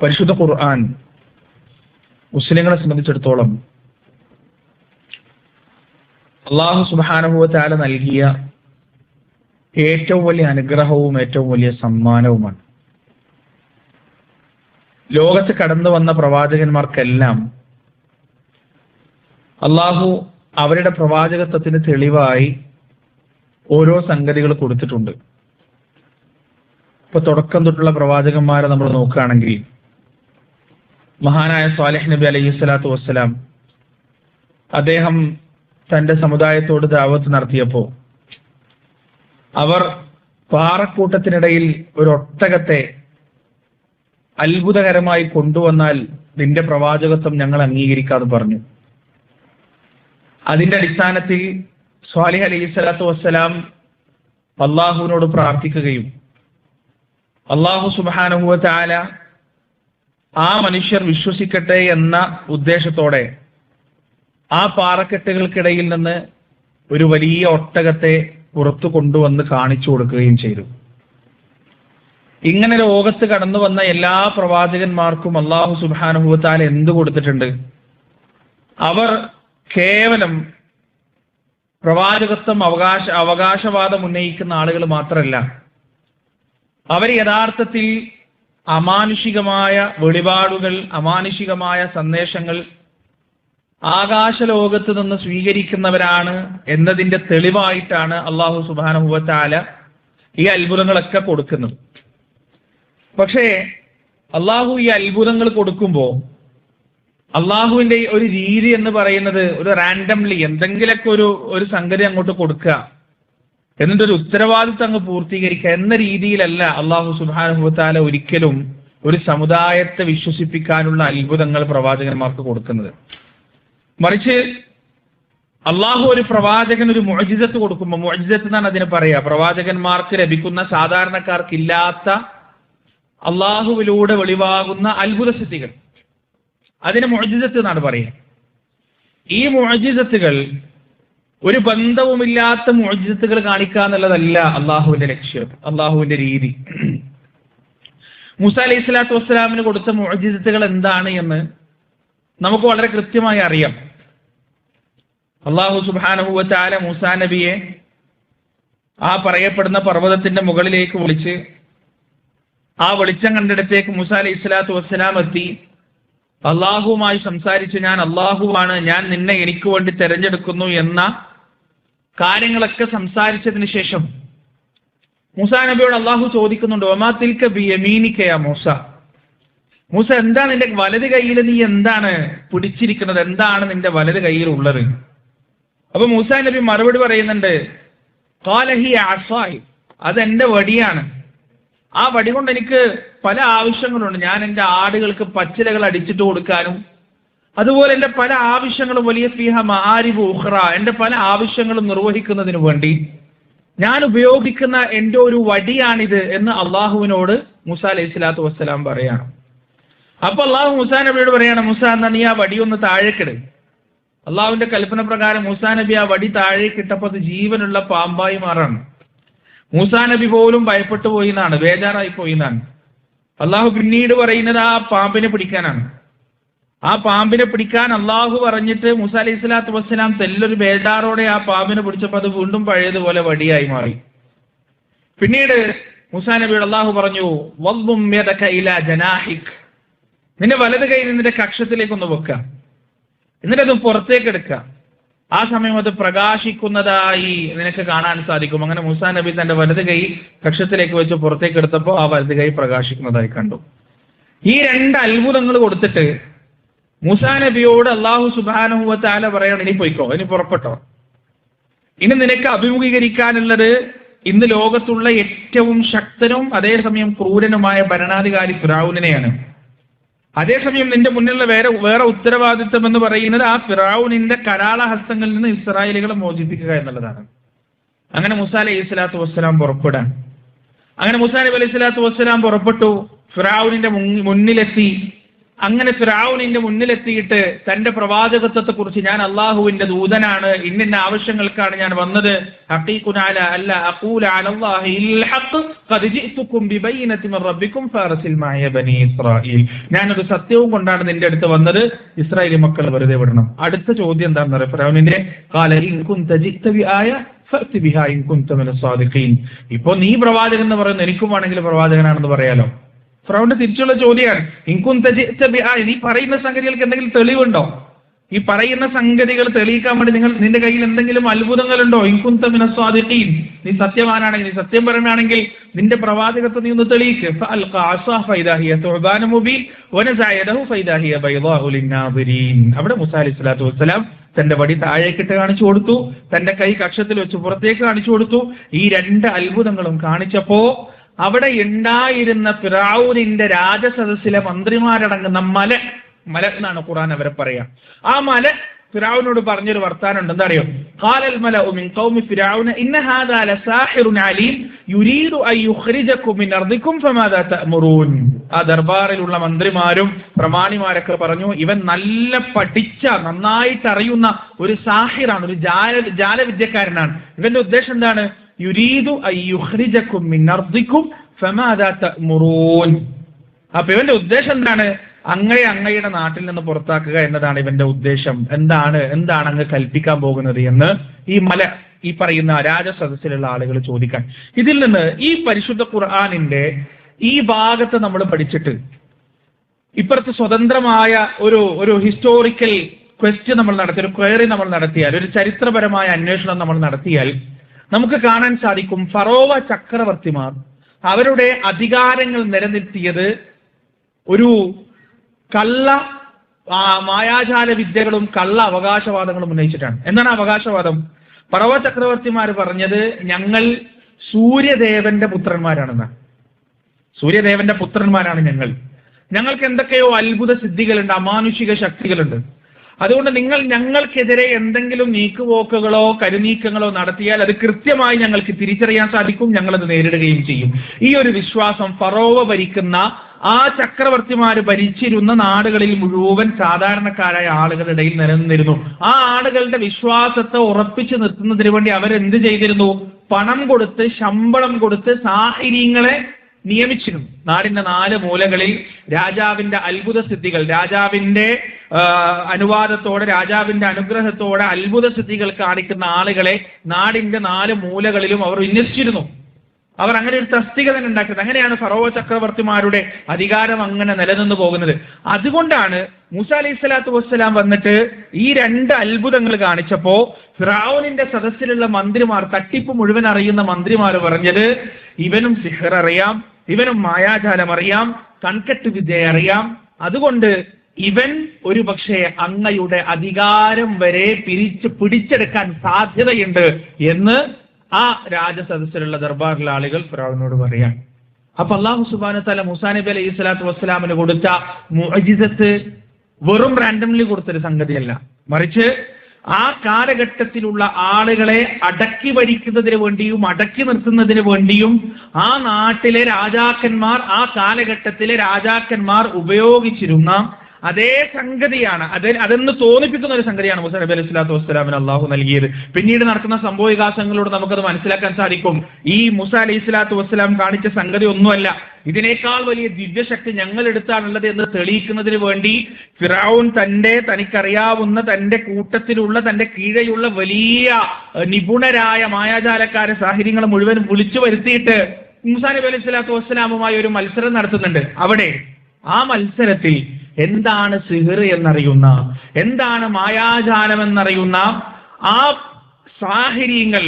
പരിശുദ്ധ ഖുർആൻ മുസ്ലിങ്ങളെ സംബന്ധിച്ചിടത്തോളം അല്ലാഹു സുബ്ഹാനഹു വ തആല നൽകിയ ഏറ്റവും വലിയ അനുഗ്രഹവും ഏറ്റവും വലിയ സമ്മാനവുമാണ്. ലോകത്ത് കടന്നു വന്ന പ്രവാചകന്മാർക്കെല്ലാം അല്ലാഹു അവരുടെ പ്രവാചകത്വത്തിന് തെളിവായി ഓരോ സംഗതികൾ കൊടുത്തിട്ടുണ്ട്. ഇപ്പൊ തുടക്കം തൊട്ടുള്ള പ്രവാചകന്മാരെ നമ്മൾ നോക്കുകയാണെങ്കിൽ മഹാനായ സ്വാലിഹ് നബി അലൈഹി സ്വലാത്തു വസ്സലാം അദ്ദേഹം തന്റെ സമുദായത്തോട് ദഅവത്ത് നടത്തിയപ്പോൾ അവർ പാറക്കൂട്ടത്തിനിടയിൽ ഒരു ഒട്ടകത്തെ അത്ഭുതകരമായി കൊണ്ടുവന്നാൽ നിന്റെ പ്രവാചകത്വം ഞങ്ങൾ അംഗീകരിക്കാതെ പറഞ്ഞു. അതിന്റെ അടിസ്ഥാനത്തിൽ സ്വാലിഹ് അലൈഹി സ്വലാത്തു വസ്സലാം അള്ളാഹുവിനോട് പ്രാർത്ഥിക്കുകയും അള്ളാഹു സുബ്ഹാനഹു വ തആല ആ മനുഷ്യർ വിശ്വസിക്കട്ടെ എന്ന ഉദ്ദേശത്തോടെ ആ പാറക്കെട്ടുകൾക്കിടയിൽ നിന്ന് ഒരു വലിയ ഒട്ടകത്തെ പുറത്തു കൊണ്ടുവന്ന് കാണിച്ചു കൊടുക്കുകയും ചെയ്തു. ഇങ്ങനെ ലോകത്ത് കടന്നു വന്ന എല്ലാ പ്രവാചകന്മാർക്കും അല്ലാഹു സുബ്ഹാനഹു വ തആല എന്ത് കൊടുത്തിട്ടുണ്ട്? അവർ കേവലം പ്രവാചകത്വം അവകാശവാദം ഉന്നയിക്കുന്ന ആളുകൾ മാത്രമല്ല, അവർ യഥാർത്ഥത്തിൽ അമാനുഷികമായ വെളിപാടുകൾ, അമാനുഷികമായ സന്ദേശങ്ങൾ ആകാശലോകത്ത് നിന്ന് സ്വീകരിക്കുന്നവരാണ് എന്നതിന്റെ തെളിവായിട്ടാണ് അല്ലാഹു സുബ്ഹാനഹു വ തആല ഈ അത്ഭുതങ്ങളൊക്കെ കൊടുക്കുന്നത്. പക്ഷേ അല്ലാഹു ഈ അത്ഭുതങ്ങൾ കൊടുക്കുമ്പോൾ അള്ളാഹുവിന്റെ ഒരു രീതി എന്ന് പറയുന്നത് ഒരു റാൻഡംലി എന്തെങ്കിലൊക്കെ ഒരു സംഗതി അങ്ങോട്ട് കൊടുക്കുക, എന്നിട്ട് ഒരു ഉത്തരവാദിത്വം അങ്ങ് പൂർത്തീകരിക്കുക എന്ന രീതിയിലല്ല അള്ളാഹു സുബ്ഹാനഹു വ തആല ഒരിക്കലും ഒരു സമുദായത്തെ വിശ്വസിപ്പിക്കാനുള്ള അത്ഭുതങ്ങൾ പ്രവാചകന്മാർക്ക് കൊടുക്കുന്നത്. മറിച്ച് അള്ളാഹു ഒരു പ്രവാചകൻ ഒരു മുഅ്ജിസത്ത് കൊടുക്കുമ്പോൾ, മുഅ്ജിസത്ത് എന്നാണ് അതിന് പറയാ, പ്രവാചകന്മാർക്ക് ലഭിക്കുന്ന സാധാരണക്കാർക്കില്ലാത്ത അള്ളാഹുവിലൂടെ വെളിവാകുന്ന അത്ഭുത സിദ്ധികൾ, അതിന് മുഅ്ജിസത്ത് എന്നാണ് പറയുക. ഈ മുഅ്ജിസത്തുകൾ ഒരു ബന്ധവുമില്ലാത്ത മുഅ്ജിസത്തുകൾ കാണിക്കുക എന്നുള്ളതല്ല അള്ളാഹുവിന്റെ ലക്ഷ്യം, അള്ളാഹുവിന്റെ രീതി. മൂസാ അലൈഹി സ്വലാത്തു വസ്സലാമിന് കൊടുത്ത മുഅ്ജിസത്തുകൾ എന്താണ് എന്ന് നമുക്ക് വളരെ കൃത്യമായി അറിയാം. അള്ളാഹു സുബ്ഹാനഹു വ തആല മൂസാ നബിയെ ആ പറയപ്പെടുന്ന പർവ്വതത്തിന്റെ മുകളിലേക്ക് വിളിച്ച് ആ വെളിച്ചം കണ്ടിടത്തേക്ക് മൂസാ അലൈഹി സ്വലാത്തു വസ്സലാം എത്തി അള്ളാഹുവുമായി സംസാരിച്ച് ഞാൻ അള്ളാഹുവാണ്, ഞാൻ നിന്നെ എനിക്ക് വേണ്ടി തെരഞ്ഞെടുക്കുന്നു എന്ന കാര്യങ്ങളൊക്കെ സംസാരിച്ചതിന് ശേഷം മൂസാ നബിയോട് അള്ളാഹു ചോദിക്കുന്നുണ്ട്, വമാ തിൽക ബിയമീനിക യാ മൂസ, മൂസ എന്താ നിന്റെ വലത് കയ്യിൽ നീ എന്താണ് പിടിച്ചിരിക്കുന്നത്, എന്താണ് നിന്റെ വലത് കയ്യിൽ ഉള്ളത്? അപ്പൊ മൂസാ നബി മറുപടി പറയുന്നുണ്ട്, ഖാല ഹിയ അസായി, അതെന്റെ വടിയാണ്. ആ വടി കൊണ്ട് എനിക്ക് പല ആവശ്യങ്ങളുണ്ട്. ഞാൻ എൻ്റെ ആടുകൾക്ക് പച്ചിലകൾ അടിച്ചിട്ട് കൊടുക്കാനും അതുപോലെ എൻ്റെ പല ആവശ്യങ്ങളും വലിയ ഫീഹ മആരിബു ഉഖ്റ, എൻ്റെ പല ആവശ്യങ്ങളും നിർവഹിക്കുന്നതിന് വേണ്ടി ഞാൻ ഉപയോഗിക്കുന്ന എൻ്റെ ഒരു വടിയാണിത് എന്ന് അള്ളാഹുവിനോട് മൂസാ അലൈഹി സ്വലാത്തു വസ്സലാം പറയാണ്. അപ്പൊ അള്ളാഹു മൂസാ നബിയോട് പറയാണ്, മൂസാ എന്നാ നീ ആ വടി ഒന്ന് താഴേക്കിട്. അള്ളാഹുവിന്റെ കൽപ്പന പ്രകാരം മൂസാ നബി ആ വടി താഴേക്കിട്ടപ്പോൾ അത് ജീവനുള്ള പാമ്പായി മാറാണ്. മൂസാ നബി പോലും ഭയപ്പെട്ടു പോയി എന്നാണ്, ബേജാറായി പോയി എന്നാണ്. അള്ളാഹു പിന്നീട് പറയുന്നത് ആ പാമ്പിനെ പിടിക്കാനാണ്. ആ പാമ്പിനെ പിടിക്കാൻ അള്ളാഹു പറഞ്ഞിട്ട് മൂസാ അലൈഹി സ്വലാത്തു വസ്സലാം തെല്ലൊരു ബേജാറോടെ ആ പാമ്പിനെ പിടിച്ചപ്പോൾ അത് വീണ്ടും പഴയതുപോലെ വടിയായി മാറി. പിന്നീട് മൂസാ നബിയോട് അള്ളാഹു പറഞ്ഞു, വദ്ദും യദക ഇലാ ജനാഹിക്, നിന്റെ വലത് കൈ നിന്റെ കക്ഷത്തിലേക്ക് ഒന്ന് വെക്കാം, എന്നിട്ടത് പുറത്തേക്ക് എടുക്കാം. ആ സമയം അത് പ്രകാശിക്കുന്നതായി നിനക്ക് കാണാൻ സാധിക്കും. അങ്ങനെ മൂസാ നബി തന്റെ വലത് കൈ കക്ഷത്തിലേക്ക് വെച്ച് പുറത്തേക്ക് എടുത്തപ്പോൾ ആ വലത് കൈ പ്രകാശിക്കുന്നതായി കണ്ടു. ഈ രണ്ട് അത്ഭുതങ്ങൾ കൊടുത്തിട്ട് മൂസാ നബിയോട് അല്ലാഹു സുബ്ഹാനഹു വ തആല പറയണം, ഇനി പോയിക്കോ, ഇനി പുറപ്പെട്ടോ, ഇനി നിനക്ക് അഭിമുഖീകരിക്കാനുള്ളത് ഇന്ന് ലോകത്തുള്ള ഏറ്റവും ശക്തനും അതേസമയം ക്രൂരനുമായ ഭരണാധികാരി ഫിറഔനെയാണ്. അതേസമയം നിന്റെ മുന്നിലുള്ള വേറെ ഉത്തരവാദിത്വം എന്ന് പറയുന്നത് ആ ഫിറഔനിന്റെ കരാളഹസ്തങ്ങളിൽ നിന്ന് ഇസ്രായേലികളെ മോചിപ്പിക്കുക എന്നുള്ളതാണ്. അങ്ങനെ മൂസാ അലൈഹി സ്വലാത്തു വസ്സലാം പുറപ്പെടാൻ. അങ്ങനെ മൂസാ നബി അലൈഹി സ്വലാത്തു വസ്സലാം പുറപ്പെട്ടു, ഫിറഔനിന്റെ മുന്നിലെത്തി. അങ്ങനെ ഫിർഔനിന്റെ മുന്നിലെത്തിയിട്ട് തന്റെ പ്രവാചകത്വത്തെ കുറിച്ച് ഞാൻ അള്ളാഹുവിന്റെ ദൂതനാണ്, ഇന്ന ആവശ്യങ്ങൾക്കാണ് ഞാൻ വന്നത്, ഞാനൊരു സത്യവും കൊണ്ടാണ് നിന്റെ അടുത്ത് വന്നത്, ഇസ്രായേലി മക്കൾ വെറുതെ വിടണം. അടുത്ത ചോദ്യം എന്താണെന്ന് പറയാം ഫിർഔനിന്റെ, ഇപ്പൊ നീ പ്രവാചകൻ എന്ന് പറയുന്നത് എനിക്കും വേണമെങ്കിൽ പ്രവാചകനാണെന്ന് പറയാലോ. ഫിർഔന്റെ തിരിച്ചുള്ള ചോദ്യമാണ്, നീ പറയുന്ന സംഗതികൾക്ക് എന്തെങ്കിലും തെളിവുണ്ടോ? ഈ പറയുന്ന സംഗതികൾ തെളിയിക്കാൻ വേണ്ടി നിന്റെ കയ്യിൽ എന്തെങ്കിലും അത്ഭുതങ്ങളുണ്ടോ? ഇൻകുന്ത മിന സ്വാദിഖീൻ, നീ സത്യവാനാണെങ്കിൽ, നീ സത്യം പറയുകയാണെങ്കിൽ നിന്റെ പ്രവാചകത്വം നീ ഒന്ന് തെളിയിക്ക്. അവിടെ മൂസാ അലൈഹി സ്വലാത്തു വസ്സലാം തന്റെ വടി താഴേക്കിട്ട് കാണിച്ചു കൊടുത്തു, തന്റെ കൈ കക്ഷത്തിൽ വെച്ച് പുറത്തേക്ക് കാണിച്ചു കൊടുത്തു. ഈ രണ്ട് അത്ഭുതങ്ങളും കാണിച്ചപ്പോ അവിടെ ഉണ്ടായിരുന്ന ഫിർഔനിന്റെ രാജസദസ്സിലെ മന്ത്രിമാരടങ്ങുന്ന മല എന്നാണ് ഖുർആൻ അവരെ പറയാ. ആ മല ഫിർഔനോട് പറഞ്ഞൊരു വർത്താനുണ്ട്, എന്താ അറിയോ? ഖാലൽ മലഉ മിൻ ഖൗമി ഫിർഔന ഇന്ന ഹാദാ ലസാഹിറുൻ അലീം യുരീദു അൻ യുഖ്രിജകും മിൻ അർദികും ഫമാദാ തഅമുറൂൻ. ആ ദർബാറിലുള്ള മന്ത്രിമാരും പ്രമാണിമാരൊക്കെ പറഞ്ഞു, ഇവൻ നല്ല പഠിച്ച, നന്നായിട്ട് അറിയുന്ന ഒരു സാഹിറാണ്, ഒരു ജാലവിദ്യക്കാരനാണ്. ഇവന്റെ ഉദ്ദേശം എന്താണ്? യുരീദു അൻ യുഖ്രിജകും മിൻ അർദികും ഫമാദാ തഅമുറൂൻ. അപ്പൊ ഇവന്റെ ഉദ്ദേശം എന്താണ്? അങ്ങയുടെ നാട്ടിൽ നിന്ന് പുറത്താക്കുക എന്നതാണ് ഇവന്റെ ഉദ്ദേശം. എന്താണ് അങ്ങ് കൽപ്പിക്കാൻ പോകുന്നത് എന്ന് ഈ പറയുന്ന രാജസദസ്സിലുള്ള ആളുകൾ ചോദിക്കാൻ. ഇതിൽ നിന്ന് ഈ പരിശുദ്ധ ഖുർആനിന്റെ ഈ ഭാഗത്ത് നമ്മൾ പഠിച്ചിട്ട് ഇപ്പുറത്ത് സ്വതന്ത്രമായ ഒരു ഹിസ്റ്റോറിക്കൽ ക്വസ്റ്റ്യൻ നമ്മൾ നടത്തി, ഒരു ക്വയറി നമ്മൾ നടത്തിയാൽ, ഒരു ചരിത്രപരമായ അന്വേഷണം നമ്മൾ നടത്തിയാൽ നമുക്ക് കാണാൻ സാധിക്കും, ഫറോവ ചക്രവർത്തിമാർ അവരുടെ അധികാരങ്ങൾ നിലനിർത്തിയത് ഒരു കള്ള മായാജാല വിദ്യകളും കള്ള അവകാശവാദങ്ങളും ഉന്നയിച്ചിട്ടാണ്. എന്താണ് അവകാശവാദം? ഫറോവ ചക്രവർത്തിമാർ പറഞ്ഞത് ഞങ്ങൾ സൂര്യദേവന്റെ പുത്രന്മാരാണെന്നാണ്. സൂര്യദേവന്റെ പുത്രന്മാരാണ് ഞങ്ങൾക്ക് എന്തൊക്കെയോ അത്ഭുത സിദ്ധികളുണ്ട്, അമാനുഷിക ശക്തികളുണ്ട്. അതുകൊണ്ട് നിങ്ങൾ ഞങ്ങൾക്കെതിരെ എന്തെങ്കിലും നീക്കുപോക്കുകളോ കരുനീക്കങ്ങളോ നടത്തിയാൽ അത് കൃത്യമായി ഞങ്ങൾക്ക് തിരിച്ചറിയാൻ സാധിക്കും, ഞങ്ങളത് നേരിടുകയും ചെയ്യും. ഈ ഒരു വിശ്വാസം ഫറോവ ഭരിക്കുന്ന ആ ചക്രവർത്തിമാര് ഭരിച്ചിരുന്ന നാടുകളിൽ മുഴുവൻ സാധാരണക്കാരായ ആളുകളുടെ ഇടയിൽ നിലനിന്നിരുന്നു. ആ ആളുകളുടെ വിശ്വാസത്തെ ഉറപ്പിച്ചു നിർത്തുന്നതിന് വേണ്ടി അവരെന്ത് ചെയ്തിരുന്നു? പണം കൊടുത്ത്, ശമ്പളം കൊടുത്ത് സാഹിര്യങ്ങളെ നിയമിച്ചിരുന്നു. നാടിന്റെ 4 മൂലകളിൽ രാജാവിന്റെ അത്ഭുത സിദ്ധികൾ, രാജാവിന്റെ അനുവാദത്തോടെ, രാജാവിന്റെ അനുഗ്രഹത്തോടെ അത്ഭുത സിദ്ധികൾ കാണിക്കുന്ന ആളുകളെ നാടിന്റെ 4 മൂലകളിലും അവർ വിന്യസിച്ചിരുന്നു. അവർ അങ്ങനെ ഒരു തസ്തിക തന്നെ ഉണ്ടാക്കിയത്. അങ്ങനെയാണ് ഫറോവ ചക്രവർത്തിമാരുടെ അധികാരം അങ്ങനെ നിലനിന്ന് പോകുന്നത്. അതുകൊണ്ടാണ് മൂസാ അലൈഹി സ്വലാത്തു വസ്സലാം വന്നിട്ട് ഈ 2 അത്ഭുതങ്ങൾ കാണിച്ചപ്പോ ഫിർഔനിന്റെ സദസ്സിലുള്ള മന്ത്രിമാർ, തട്ടിപ്പ് മുഴുവൻ അറിയുന്ന മന്ത്രിമാർ പറഞ്ഞത്, ഇവനും സിഹർ അറിയാം, ഇവനും മായാജാലം അറിയാം, കൺകെട്ട് വിദ്യ അറിയാം, അതുകൊണ്ട് ഇവൻ ഒരു പക്ഷേ അങ്ങയുടെ അധികാരം വരെ പിടിച്ചെടുക്കാൻ സാധ്യതയുണ്ട് എന്ന് ആ രാജസദസ്സിലുള്ള ദർബാറിലെ ആളുകൾ ഫിർഔനോട് പറയാം. അപ്പൊ അല്ലാഹു സുബ്ഹാനഹു വതആല മൂസാ നബി അലൈഹി സ്വലാത്തു വസ്സലാമിന് കൊടുത്ത മുഅ്ജിസത്ത് വെറും റാൻഡംലി കൊടുത്തൊരു സംഗതിയല്ല, മറിച്ച് ആ കാലഘട്ടത്തിലുള്ള ആളുകളെ അടക്കി ഭരിക്കുന്നതിന് വേണ്ടിയും അടക്കി നിർത്തുന്നതിന് വേണ്ടിയും ആ നാട്ടിലെ രാജാക്കന്മാർ, ആ കാലഘട്ടത്തിലെ രാജാക്കന്മാർ ഉപയോഗിച്ചിരുന്ന അതേ സംഗതിയാണ്, അതെന്ന് തോന്നിപ്പിക്കുന്ന ഒരു സംഗതിയാണ് മൂസാ നബി അലൈഹി സ്വലാത്തു വസ്സലാമിന് അള്ളാഹു നൽകിയത്. പിന്നീട് നടക്കുന്ന സംഭവ വികാസങ്ങളോട് നമുക്കത് മനസ്സിലാക്കാൻ സാധിക്കും. ഈ മൂസാ അലൈഹി സ്വലാത്തു വസ്സലാം കാണിച്ച സംഗതി ഒന്നുമല്ല, ഇതിനേക്കാൾ വലിയ ദിവ്യശക്തി ഞങ്ങൾ എടുത്താണുള്ളത് എന്ന് തെളിയിക്കുന്നതിന് വേണ്ടി ഫിർഔൻ തനിക്കറിയാവുന്ന തന്റെ കൂട്ടത്തിലുള്ള, തന്റെ കീഴെയുള്ള വലിയ നിപുണരായ മായാജാലക്കാരെ, സാഹിര്യങ്ങൾ മുഴുവൻ വിളിച്ചു വരുത്തിയിട്ട് മൂസാ നബി അലൈഹി സ്വലാത്തു വസ്സലാമുമായി ഒരു മത്സരം നടത്തുന്നുണ്ട്. അവിടെ ആ മത്സരത്തിൽ എന്താണ് സിഹർ എന്നറിയുന്ന, എന്താണ് മായാജാലം എന്നറിയുന്ന ആ സാഹിര്യങ്ങൾ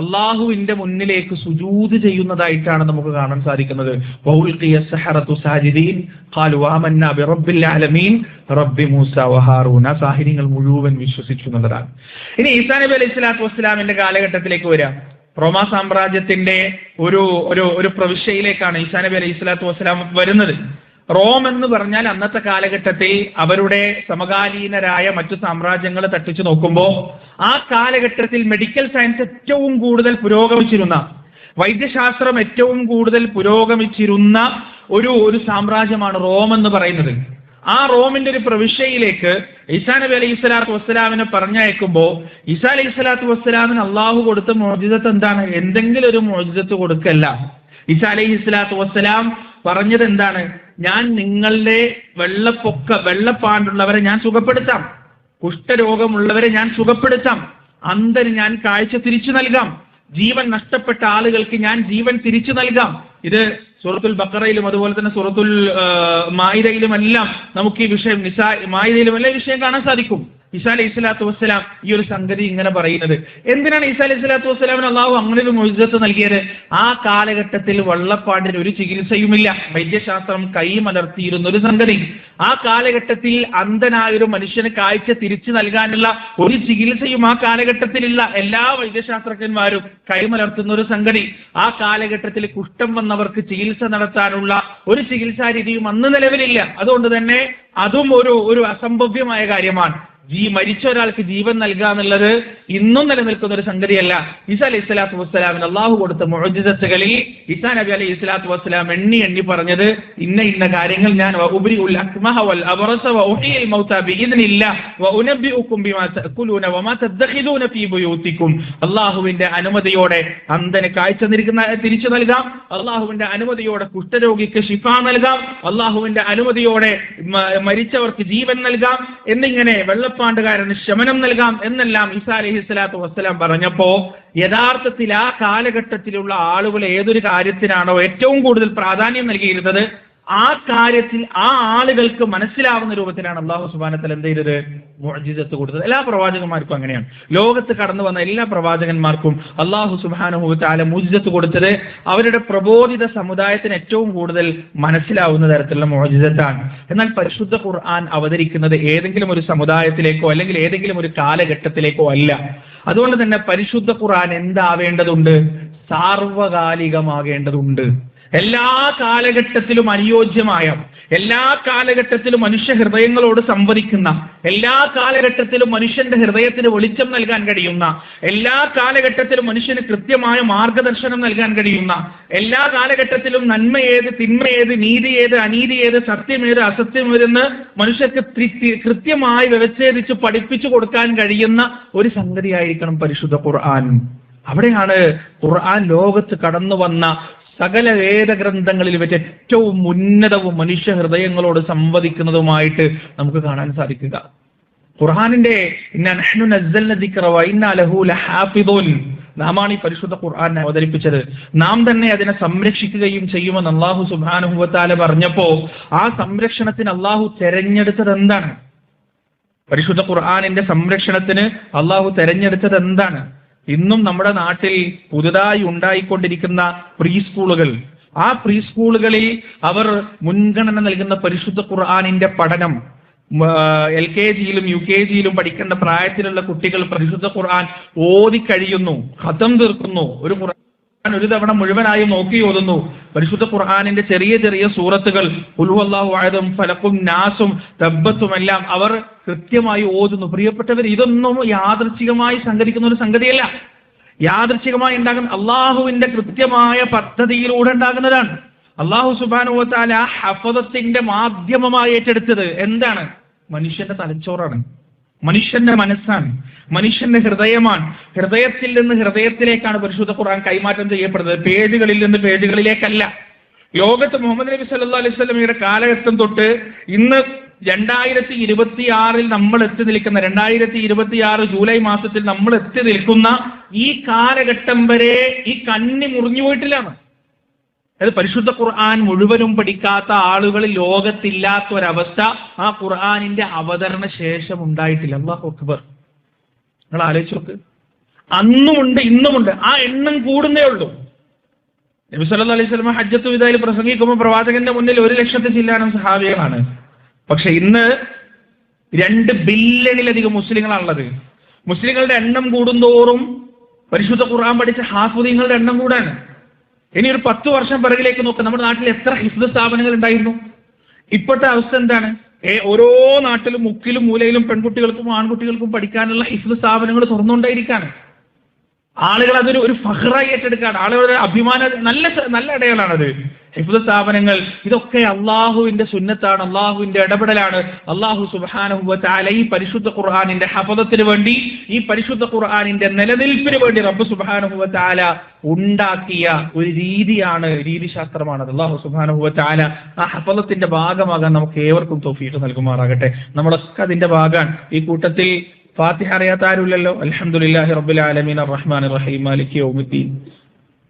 അള്ളാഹുവിന്റെ മുന്നിലേക്ക് സുജൂദ് ചെയ്യുന്നതായിട്ടാണ് നമുക്ക് കാണാൻ സാധിക്കുന്നത്. സാഹിര്യങ്ങൾ മുഴുവൻ വിശ്വസിച്ചു എന്നുള്ളതാണ്. ഇനി ഈസാ നബി അലൈഹി സ്വലാത്തു വസ്സലാമിന്റെ കാലഘട്ടത്തിലേക്ക് വരാം. റോമാ സാമ്രാജ്യത്തിന്റെ ഒരു പ്രവിശ്യയിലേക്കാണ് ഈസാ നബി അലൈഹി സ്വലാത്തു വസ്സലാം വരുന്നത്. റോം എന്ന് പറഞ്ഞാൽ അന്നത്തെ കാലഘട്ടത്തിൽ അവരുടെ സമകാലീനരായ മറ്റു സാമ്രാജ്യങ്ങൾ തട്ടിച്ചു നോക്കുമ്പോൾ ആ കാലഘട്ടത്തിൽ മെഡിക്കൽ സയൻസ് ഏറ്റവും കൂടുതൽ പുരോഗമിച്ചിരുന്ന, വൈദ്യശാസ്ത്രം ഏറ്റവും കൂടുതൽ പുരോഗമിച്ചിരുന്ന ഒരു സാമ്രാജ്യമാണ് റോം എന്ന് പറയുന്നത്. ആ റോമിന്റെ ഒരു പ്രവിശ്യയിലേക്ക് ഈസാ നബി അലൈഹി സ്വലാത്തു വസ്സലാമിനെ പറഞ്ഞയക്കുമ്പോൾ ഈസാ അലൈഹി സ്വലാത്തു വസ്സലാമിന് അള്ളാഹു കൊടുത്ത മുഅ്ജിസത്ത് എന്താണ്? എന്തെങ്കിലും ഒരു മുഅ്ജിസത്ത് കൊടുക്കല്ല. ഈസാ അലൈഹി സ്വലാത്തു വസ്സലാം പറഞ്ഞത് എന്താണ്? ഞാൻ നിങ്ങളുടെ വെള്ളപ്പാണ്ടുള്ളവരെ ഞാൻ സുഖപ്പെടുത്താം, കുഷ്ഠരോഗമുള്ളവരെ ഞാൻ സുഖപ്പെടുത്താം, അന്ധന് ഞാൻ കാഴ്ച തിരിച്ചു നൽകാം, ജീവൻ നഷ്ടപ്പെട്ട ആളുകൾക്ക് ഞാൻ ജീവൻ തിരിച്ചു നൽകാം. ഇത് സൂറത്തുൽ ബഖറയിലും അതുപോലെ തന്നെ സൂറത്തുൽ മാഇദയിലും എല്ലാം നമുക്ക് ഈ വിഷയം, മാഇദയിലും എല്ലാം ഈ വിഷയം കാണാൻ സാധിക്കും. ഈസാ അലൈഹി സ്വലാത്തു വസ്സലാം ഈ ഒരു സംഗതി ഇങ്ങനെ പറയുന്നത് എന്തിനാണ്? ഈസാ അലൈഹി സ്വലാത്തു വസ്സലാമിന് അള്ളാഹു അങ്ങനെ ഒരു മുഅ്ജിസത്ത് നൽകിയത്? ആ കാലഘട്ടത്തിൽ വെള്ളപ്പാണ്ടിന് ഒരു ചികിത്സയുമില്ല, വൈദ്യശാസ്ത്രം കൈമലർത്തിയിരുന്ന ഒരു സംഗതി. ആ കാലഘട്ടത്തിൽ അന്ധനായ ഒരു മനുഷ്യന് കാഴ്ച തിരിച്ചു നൽകാനുള്ള ഒരു ചികിത്സയും ആ കാലഘട്ടത്തിലില്ല. എല്ലാ വൈദ്യശാസ്ത്രജ്ഞന്മാരും കൈമലർത്തുന്ന ഒരു സംഗതി. ആ കാലഘട്ടത്തിൽ കുഷ്ഠം വന്നവർക്ക് ചികിത്സ നടത്താനുള്ള ഒരു ചികിത്സാ രീതിയും അന്ന് നിലവിലില്ല. അതുകൊണ്ട് തന്നെ അതും ഒരു അസംഭവ്യമായ കാര്യമാണ്. മരിച്ച ഒരാൾക്ക് ജീവൻ നൽകുക എന്നുള്ളത് ഇന്നും നിലനിൽക്കുന്ന ഒരു സംഗതിയല്ല. ഈസാ അലൈഹി സ്വലാത്തു വസ്സലാമിന് അള്ളാഹു കൊടുത്ത മുഅ്ജിസത്തുകളിൽ ഈസാ നബി അലൈഹി സ്വലാത്തു വസ്സലാം എണ്ണി പറഞ്ഞത് ഇന്ന കാര്യങ്ങൾ ഞാൻ ഉബ്രിഉൽ അക്മഹ വൽ അബ്റസ വഉഹീൽ മൗത ബിഇദ്നില്ലാഹ് വഉനബ്ബിഉകും ബിമാ തഅകുലൂന വമാ തദ്ഖിലൂന ഫീ ബുയൂതികും. അള്ളാഹുവിന്റെ അനുമതിയോടെ അന്ധന് കാഴ്ച തിരിച്ചു നൽകാം, അള്ളാഹുവിന്റെ അനുമതിയോടെ കുഷ്ഠരോഗിക്ക് ശിഫ നൽകാം, അള്ളാഹുവിന്റെ അനുമതിയോടെ മരിച്ചവർക്ക് ജീവൻ നൽകാം, എന്നിങ്ങനെ വെള്ളപ്പാണ്ടുകാരന് ശമനം നൽകാം എന്നെല്ലാം ഈസാ അലൈഹി സ്വലാത്തു വസ്സലാം പറഞ്ഞപ്പോ യഥാർത്ഥത്തിൽ ആ കാലഘട്ടത്തിലുള്ള ആളുകൾ ഏതൊരു കാര്യത്തിനാണോ ഏറ്റവും കൂടുതൽ പ്രാധാന്യം നൽകിയിരുന്നത് ആ കാര്യത്തിൽ ആ ആളുകൾക്ക് മനസ്സിലാവുന്ന രൂപത്തിലാണ് അല്ലാഹു സുബ്ഹാനഹു വ തആല എന്ത് ചെയ്തത്? മുഅ്ജിസത്ത് കൊടുത്തത്. എല്ലാ പ്രവാചകന്മാർക്കും അങ്ങനെയാണ്. ലോകത്ത് കടന്നു വന്ന എല്ലാ പ്രവാചകന്മാർക്കും അല്ലാഹു സുബ്ഹാനഹു വ തആല മുഅ്ജിസത്ത് കൊടുത്തത് അവരുടെ പ്രബോധിത സമുദായത്തിന് ഏറ്റവും കൂടുതൽ മനസ്സിലാവുന്ന തരത്തിലുള്ള മുഅ്ജിസത്താണ്. എന്നാൽ പരിശുദ്ധ ഖുർആൻ അവതരിക്കുന്നത് ഏതെങ്കിലും ഒരു സമുദായത്തിലേക്കോ അല്ലെങ്കിൽ ഏതെങ്കിലും ഒരു കാലഘട്ടത്തിലേക്കോ അല്ല. അതുകൊണ്ട് തന്നെ പരിശുദ്ധ ഖുർആൻ എന്താവേണ്ടതുണ്ട്? സാർവകാലികമാകേണ്ടതുണ്ട്. എല്ലാ കാലഘട്ടത്തിലും അനുയോജ്യമായ, എല്ലാ കാലഘട്ടത്തിലും മനുഷ്യ ഹൃദയങ്ങളോട് സംവദിക്കുന്ന, എല്ലാ കാലഘട്ടത്തിലും മനുഷ്യന്റെ ഹൃദയത്തിന് വെളിച്ചം നൽകാൻ കഴിയുന്ന, എല്ലാ കാലഘട്ടത്തിലും മനുഷ്യന് കൃത്യമായ മാർഗദർശനം നൽകാൻ കഴിയുന്ന, എല്ലാ കാലഘട്ടത്തിലും നന്മ ഏത്, തിന്മ ഏത്, നീതി ഏത്, അനീതി ഏത്, സത്യം ഏത്, അസത്യം ഏതെന്ന് മനുഷ്യർക്ക് കൃത്യമായി വ്യവച്ഛേദിച്ച് പഠിപ്പിച്ചു കൊടുക്കാൻ കഴിയുന്ന ഒരു സംഗതിയായിരിക്കണം പരിശുദ്ധ ഖുർആൻ. അവിടെയാണ് ഖുർആൻ ലോകത്ത് കടന്നു വന്ന സകല വേദഗ്രന്ഥങ്ങളിൽ വെച്ച് ഏറ്റവും ഉന്നതവും മനുഷ്യ ഹൃദയങ്ങളോട് സംവദിക്കുന്നതുമായിട്ട് നമുക്ക് കാണാൻ സാധിക്കുക. ഖുർആനിന്റെ നാമാണ് ഈ പരിശുദ്ധ ഖുർആൻ അവതരിപ്പിച്ചത്. നാം തന്നെ അതിനെ സംരക്ഷിക്കുകയും ചെയ്യുമെന്ന് അല്ലാഹു സുബ്ഹാനഹു വ തആല പറഞ്ഞപ്പോ ആ സംരക്ഷണത്തിന് അല്ലാഹു തെരഞ്ഞെടുത്തത് എന്താണ്? പരിശുദ്ധ ഖുർആനിന്റെ സംരക്ഷണത്തിന് അല്ലാഹു തെരഞ്ഞെടുത്തത് എന്താണ്? ഇന്നും നമ്മുടെ നാട്ടിൽ പുതുതായി ഉണ്ടായിക്കൊണ്ടിരിക്കുന്ന പ്രീ സ്കൂളുകൾ, ആ പ്രീ സ്കൂളുകളിൽ അവർ മുൻഗണന നൽകുന്ന പരിശുദ്ധ ഖുർആനിന്റെ പഠനം, LKG-യിലും UKG-യിലും പഠിക്കേണ്ട പ്രായത്തിലുള്ള കുട്ടികൾ പരിശുദ്ധ ഖുർആൻ ഓതി കഴിയുന്നു, ഖതം തീർക്കുന്നു, ഒരു ഖുർആൻ ഒരു തവണ മുഴുവനായും നോക്കി ഓതുന്നു. പരിശുദ്ധ ഖുർആനിന്റെ ചെറിയ ചെറിയ സൂറത്തുകൾ ഖുൽ ഹുവല്ലാഹു അഹദും ഫലഖും നാസും തബ്ബത്തും എല്ലാം അവർ കൃത്യമായി ഓതുന്നു. പ്രിയപ്പെട്ടവർ, ഇതൊന്നും യാദൃച്ഛികമായി സംഘടിക്കുന്ന ഒരു സംഗതിയല്ല. യാദൃച്ഛികമായി ഉണ്ടാകുന്ന അള്ളാഹുവിന്റെ കൃത്യമായ പദ്ധതിയിലൂടെ ഉണ്ടാകുന്നതാണ്. അള്ളാഹു സുബ്ഹാനഹു വ തആല ഹഫദത്തിന്റെ മാധ്യമമായി ഏറ്റെടുത്തത് എന്താണ്? മനുഷ്യന്റെ തലച്ചോറാണ്, മനുഷ്യന്റെ മനസ്സാണ്, മനുഷ്യന്റെ ഹൃദയമാണ്. ഹൃദയത്തിൽ നിന്ന് ഹൃദയത്തിലേക്കാണ് പരിശുദ്ധ ഖുർആൻ കൈമാറ്റം ചെയ്യപ്പെടുന്നത്, പേജുകളിൽ നിന്ന് പേജുകളിലേക്കല്ല. ലോകത്ത് മുഹമ്മദ് നബി സല്ലല്ലാഹു അലൈഹി വസല്ലമയുടെ കാലഘട്ടം തൊട്ട് ഇന്ന് 2026 നമ്മൾ എത്തി നിൽക്കുന്ന 2026 ജൂലൈ മാസത്തിൽ നമ്മൾ എത്തി നിൽക്കുന്ന ഈ കാലഘട്ടം വരെ ഈ കന്നി മുറിഞ്ഞു പോയിട്ടില്ലാണ്. അത് പരിശുദ്ധ ഖുർആൻ മുഴുവനും പഠിക്കാത്ത ആളുകൾ ലോകത്തില്ലാത്ത ഒരവസ്ഥ ആ ഖുർആനിന്റെ അവതരണ ശേഷം ഉണ്ടായിട്ടില്ല. അല്ലാഹു അക്ബർ. നിങ്ങൾ ആലോചിച്ച് നോക്ക്. അന്നുമുണ്ട് ഇന്നുമുണ്ട്, ആ എണ്ണം കൂടുന്നേ ഉള്ളൂ. നബി സല്ലല്ലാഹു അലൈഹി വസല്ലം ഹജ്ജത്തുൽ വിദായിൽ പ്രസംഗിക്കുമ്പോൾ പ്രവാചകന്റെ മുന്നിൽ 1 ലക്ഷത്തിൽ ചില്ലാനം സഹാബികളാണ്. പക്ഷെ ഇന്ന് 2 ബില്യണിലധികം മുസ്ലിങ്ങളാണുള്ളത്. മുസ്ലിങ്ങളുടെ എണ്ണം കൂടുന്തോറും പരിശുദ്ധ ഖുർആൻ പഠിച്ച ഹാഫിദീങ്ങളുടെ എണ്ണം കൂടാണ്. ഇനി ഒരു 10 വർഷം പിറകിലേക്ക് നോക്കുക, നമ്മുടെ നാട്ടിൽ എത്ര ഹിഫ്ദ് സ്ഥാപനങ്ങൾ ഉണ്ടായിരുന്നു? ഇപ്പോഴത്തെ അവസ്ഥ എന്താണ്? ഓരോ നാട്ടിലും മുക്കിലും മൂലയിലും പെൺകുട്ടികൾക്കും ആൺകുട്ടികൾക്കും പഠിക്കാനുള്ള ഹിഫ്ദ് സ്ഥാപനങ്ങൾ തുറന്നുകൊണ്ടേയിരിക്കാണ്. ആളുകൾ അതൊരു ഒരു ഫഖ്റായി ഏറ്റെടുക്കുകയാണ്. ആളുകളുടെ അഭിമാന നല്ല അടയാളാണത്. ഹിഫ്ദ് സ്ഥാപനങ്ങൾ ഇതൊക്കെ അള്ളാഹുവിന്റെ സുന്നത്താണ്, അള്ളാഹുവിന്റെ ഇടപെടലാണ്. അള്ളാഹു സുബ്ഹാനഹു വ തആല ഈ പരിശുദ്ധ ഖുർആനിന്റെ ഹഫദത്തിന് വേണ്ടി, ഈ പരിശുദ്ധ ഖുർആനിന്റെ നിലനിൽപ്പിന് വേണ്ടി റബ്ബ് സുബ്ഹാനഹു വ തആല ഉണ്ടാക്കിയ ഒരു രീതിശാസ്ത്രമാണത്. അള്ളാഹു സുബ്ഹാനഹു വ തആല ആ ഹഫദത്തിന്റെ ഭാഗമാകാൻ നമുക്ക് ഏവർക്കും തൗഫീഖ് നൽകുമാറാകട്ടെ. നമ്മളൊക്കെ അതിന്റെ ഭാഗമാണ്. ഈ കൂട്ടത്തിൽ ഫാത്തിഹ അറിയാത്ത ആരുമില്ലല്ലോ. അൽഹംദുലില്ലാഹി റബ്ബിൽ ആലമീൻ അർറഹ്മാനിർ റഹീം മാലികി യൗമിദ്ദീൻ.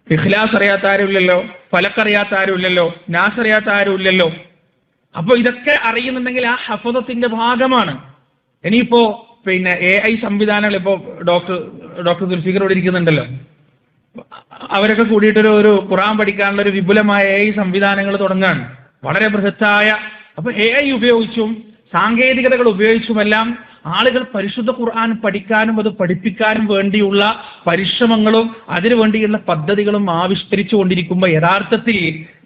ഇഖ്ലാസ് അറിയാത്ത ആരുമില്ലല്ലോ, ഫലക്ക് അറിയാത്ത ആരുമില്ലല്ലോ, നാസ് അറിയാത്ത ആരുമില്ലല്ലോ. അപ്പൊ ഇതൊക്കെ അറിയുന്നുണ്ടെങ്കിൽ ആ ഹഫദത്തിന്റെ ഭാഗമാണ്. ഇനിയിപ്പോ AI സംവിധാനങ്ങൾ ഇപ്പോ ഡോക്ടർ ദുൽഫിക്കറോട് ഇരിക്കുന്നുണ്ടല്ലോ, അവരൊക്കെ കൂടിയിട്ടൊരു ഒരു ഖുർആൻ പഠിക്കാനുള്ള ഒരു വിപുലമായ AI സംവിധാനങ്ങൾ തുടങ്ങാൻ, വളരെ ബൃഹത്തായ. അപ്പൊ AI ഉപയോഗിച്ചും സാങ്കേതികതകൾ ഉപയോഗിച്ചുമെല്ലാം ആളുകൾ പരിശുദ്ധ ഖുർആൻ പഠിക്കാനും അത് പഠിപ്പിക്കാനും വേണ്ടിയുള്ള പരിശ്രമങ്ങളും അതിനു വേണ്ടിയുള്ള പദ്ധതികളും ആവിഷ്കരിച്ചു കൊണ്ടിരിക്കുമ്പോൾ യഥാർത്ഥത്തിൽ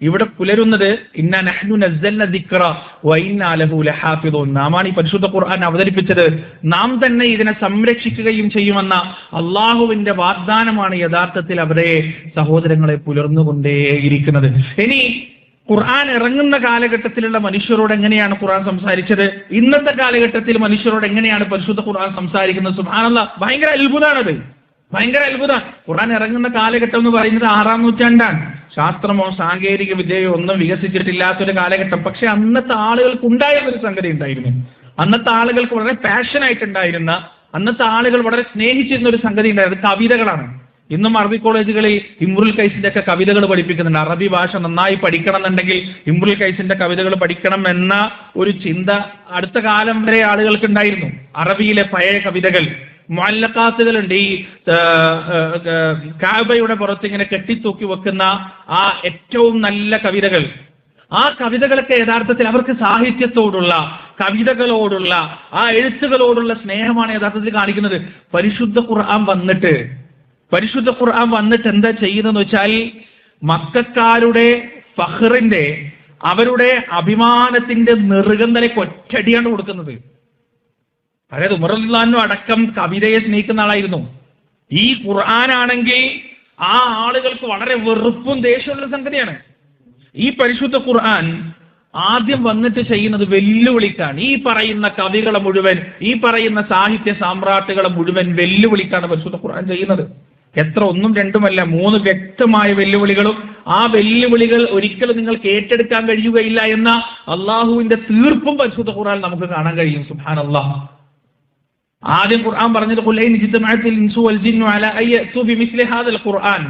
ഇവിടെ പുലരുന്നത് ഇന്നാ നഹ്നു നസ്സൽന ദിക്റ വ ഇന്നാ ലഹു ലഹാഫിദൂൻ. നാമാണ് ഈ പരിശുദ്ധ ഖുർആൻ അവതരിപ്പിച്ചത്, നാം തന്നെ ഇതിനെ സംരക്ഷിക്കുകയും ചെയ്യുമെന്ന അള്ളാഹുവിന്റെ വാഗ്ദാനമാണ് യഥാർത്ഥത്തിൽ അവരെ സഹോദരങ്ങളെ പുലർന്നുകൊണ്ടേയിരിക്കുന്നത്. ഇനി ഖുർആൻ ഇറങ്ങുന്ന കാലഘട്ടത്തിലുള്ള മനുഷ്യരോട് എങ്ങനെയാണ് ഖുർആൻ സംസാരിച്ചത്, ഇന്നത്തെ കാലഘട്ടത്തിൽ മനുഷ്യരോട് എങ്ങനെയാണ് പരിശുദ്ധ ഖുർആൻ സംസാരിക്കുന്നത്? സുബ്ഹാനല്ലാഹ്, ഭയങ്കര അത്ഭുതമാണത്, ഭയങ്കര അത്ഭുതം. ഖുർആൻ ഇറങ്ങുന്ന കാലഘട്ടം എന്ന് പറയുന്നത് 6-ാം നൂറ്റാണ്ടാണ്. ശാസ്ത്രമോ സാങ്കേതിക വിദ്യയോ ഒന്നും വികസിച്ചിട്ടില്ലാത്തൊരു കാലഘട്ടം. പക്ഷെ അന്നത്തെ ആളുകൾക്ക് ഉണ്ടായിരുന്നൊരു സംഗതി ഉണ്ടായിരുന്നു. അന്നത്തെ ആളുകൾക്ക് വളരെ പാഷനായിട്ടുണ്ടായിരുന്ന, അന്നത്തെ ആളുകൾ വളരെ സ്നേഹിച്ചിരുന്ന ഒരു സംഗതി ഉണ്ടായിരുന്നു, കവിതകളാണ്. ഇന്നും അറബി കോളേജുകളിൽ ഇമ്രുൽ കൈസിന്റെ ഒക്കെ കവിതകൾ പഠിപ്പിക്കുന്നുണ്ട്. അറബി ഭാഷ നന്നായി പഠിക്കണം എന്നുണ്ടെങ്കിൽ ഇമ്രുൽ കൈസിന്റെ കവിതകൾ പഠിക്കണം എന്ന ഒരു ചിന്ത അടുത്ത കാലം വരെ ആളുകൾക്ക് ഉണ്ടായിരുന്നു. അറബിയിലെ പഴയ കവിതകൾ, മുഅല്ലഖാത്തുകളുണ്ട്. ഈ കഅബയുടെ പുറത്ത് ഇങ്ങനെ കെട്ടിത്തൂക്കി വെക്കുന്ന ആ ഏറ്റവും നല്ല കവിതകൾ, ആ കവിതകളൊക്കെ യഥാർത്ഥത്തിൽ അവർക്ക് സാഹിത്യത്തോടുള്ള, കവിതകളോടുള്ള, ആ എഴുത്തുകളോടുള്ള സ്നേഹമാണ് യഥാർത്ഥത്തിൽ കാണിക്കുന്നത്. പരിശുദ്ധ ഖുർആൻ വന്നിട്ട് എന്താ ചെയ്യുന്നതെന്ന് വെച്ചാൽ മക്കക്കാരുടെ ഫഖ്റിന്റെ, അവരുടെ അഭിമാനത്തിന്റെ നെറുകന്തലേക്ക് ഒറ്റടിയാണ് കൊടുക്കുന്നത്. അതായത് ഉമർ റളിയല്ലാഹു അൻഹു അടക്കം കവിതയെ സ്നേഹിക്കുന്ന ആളായിരുന്നു. ഈ ഖുർആനാണെങ്കിൽ ആ ആളുകൾക്ക് വളരെ വെറുപ്പും ദേഷ്യമുള്ള സംഗതിയാണ്. ഈ പരിശുദ്ധ ഖുർആൻ ആദ്യം വന്നിട്ട് ചെയ്യുന്നത് വെല്ലുവിളിക്കാണ്. ഈ പറയുന്ന കവികളെ മുഴുവൻ, ഈ പറയുന്ന സാഹിത്യ സാമ്രാട്ടുകളെ മുഴുവൻ വെല്ലുവിളിക്കാണ് പരിശുദ്ധ ഖുർആൻ ചെയ്യുന്നത്. എത്ര, 1-2 3 വ്യക്തമായ വെല്ലുവിളികളും, ആ വെല്ലുവിളികൾ ഒരിക്കലും നിങ്ങൾക്ക് ഏറ്റെടുക്കാൻ കഴിയുകയില്ല എന്ന അള്ളാഹുവിന്റെ തീർപ്പും പരിശുദ്ധ ഖുർആൻ നമുക്ക് കാണാൻ കഴിയും. സുബ്ഹാനല്ലാഹ്. ആദ്യം ഖുർആൻ പറഞ്ഞത് ഖുൽ ഇൻ ജിതമഅത്തിൽ ഇൻസു വൽ ജിന്നു അലാ അയ്യതു ബിമിസ്ലി ഹാദൽ ഖുർആൻ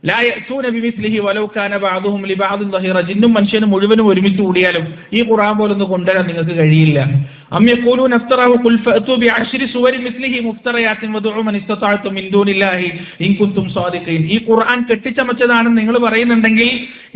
ലാ യഅതൂന ബിമിസ്ലിഹി വലൗ കാന ബഅദുഹും ലിബഅദിൻ ദഹീറ. ജിന്നും മനുഷ്യനും മുഴുവനും ഒരുമിച്ച് കൂടിയാലും ഈ ഖുർആൻ പോലൊന്നും കൊണ്ടുവരാൻ നിങ്ങൾക്ക് കഴിയില്ല. അം യഖൂലൂന ഇഫ്തറഹു ഖുൽ ഫഅതു ബിഅശ്രി സുവരി മിസ്ലിഹി മുഫ്തറയാത്തിൻ വദഉ മൻ ഇസ്തതഅതും മിൻ ദൂനില്ലാഹി ഇൻ കുൻതും സാദിഖീൻ. ഈ ഖുർആൻ കെട്ടിച്ചമച്ചതാണെന്ന് നിങ്ങൾ പറയുന്നുണ്ടെങ്കിൽ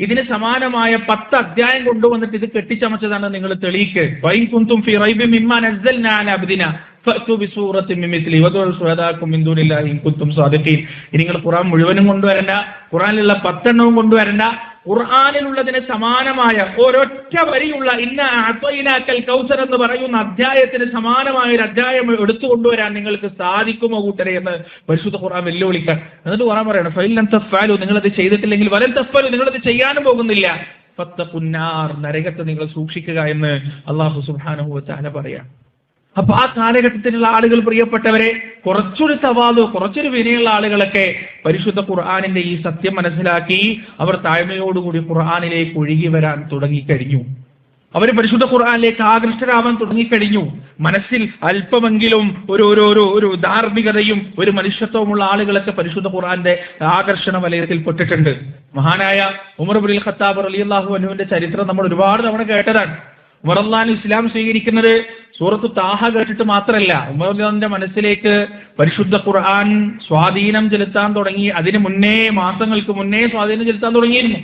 ഇതിന് സമാനമായ 10 അധ്യായം കൊണ്ടുവന്നിട്ട് ഇത് കെട്ടിച്ചമച്ചതാണെന്ന് നിങ്ങൾ തെളിയിക്ക്. വഇൻ കുൻതും ഫീ റൈബിൻ മിമ്മാ നസ്സൽനാ അലാ അബ്ദിനാ ഫഅതു ബിസൂറത്തിൻ മിൻ മിസ്ലിഹി വദഉ ശുഹദാഅക്കും മിൻ ദൂനില്ലാഹി ഇൻ കുൻതും സാദിഖീൻ. ഇനി നിങ്ങൾ ഖുർആൻ മുഴുവനും കൊണ്ടുവരണ്ട, ഖുർആനിലുള്ള 10 എണ്ണവും കൊണ്ടുവരണ്ട. ഖുർആനിലുള്ളതിന് സമാനമായ ഒരൊറ്റ വരിയുള്ള ഇന്ന അഅ്തൈനാക്കൽ കൗസർ എന്ന് പറയുന്ന അധ്യായത്തിന് സമാനമായ ഒരു അധ്യായം എടുത്തുകൊണ്ടുവരാൻ നിങ്ങൾക്ക് സാധിക്കുമോ കൂട്ടരെ എന്ന് പരിശുദ്ധ ഖുർആൻ വെല്ലുവിളിക്കാൻ. എന്നിട്ട് ഖുർആൻ പറയണം ഫഇൻ ലം തഫ്അലു, നിങ്ങളത് ചെയ്തിട്ടില്ലെങ്കിൽ വലൻ തഫ്അലു, നിങ്ങളത് ചെയ്യാനും പോകുന്നില്ല, ഫത്തഖുന്നാർ, നരകത്തെ നിങ്ങൾ സൂക്ഷിക്കുക എന്ന് അല്ലാഹു സുബ്ഹാനഹു വ തആല പറയാം. അപ്പൊ ആ കാലഘട്ടത്തിലുള്ള ആളുകൾ, പ്രിയപ്പെട്ടവരെ, കുറച്ചൊരു തവാദു, കുറച്ചൊരു വിനയുള്ള ആളുകളൊക്കെ പരിശുദ്ധ ഖുർആനിന്റെ ഈ സത്യം മനസ്സിലാക്കി അവർ താഴ്മയോടുകൂടി ഖുർആനിലേക്ക് ഒഴുകി വരാൻ തുടങ്ങിക്കഴിഞ്ഞു. അവർ പരിശുദ്ധ ഖുർആനിലേക്ക് ആകൃഷ്ടരാവാൻ തുടങ്ങിക്കഴിഞ്ഞു. മനസ്സിൽ അല്പമെങ്കിലും ഒരു ധാർമ്മികതയും ഒരു മനുഷ്യത്വമുള്ള ആളുകളൊക്കെ പരിശുദ്ധ ഖുർആന്റെ ആകർഷണ വലയത്തിൽ പെട്ടിട്ടുണ്ട്. മഹാനായ ഉമർ ഇബ്നുൽ ഖത്താബ് റളിയല്ലാഹു അൻഹുവിന്റെ ചരിത്രം നമ്മൾ ഒരുപാട് തവണ കേട്ടതാണ്. ഉമർ റളിയല്ലാഹു ഇസ്ലാം സ്വീകരിക്കുന്നത് സൂറത്ത് താഹ കേട്ടിട്ട് മാത്രമല്ല, ഉമർ റളിയല്ലാഹുവിന്റെ മനസ്സിലേക്ക് പരിശുദ്ധ ഖുർആൻ സ്വാധീനം ചെലുത്താൻ തുടങ്ങി. അതിന് മുന്നേ, മാസങ്ങൾക്ക് മുന്നേ സ്വാധീനം ചെലുത്താൻ തുടങ്ങിയിരുന്നു.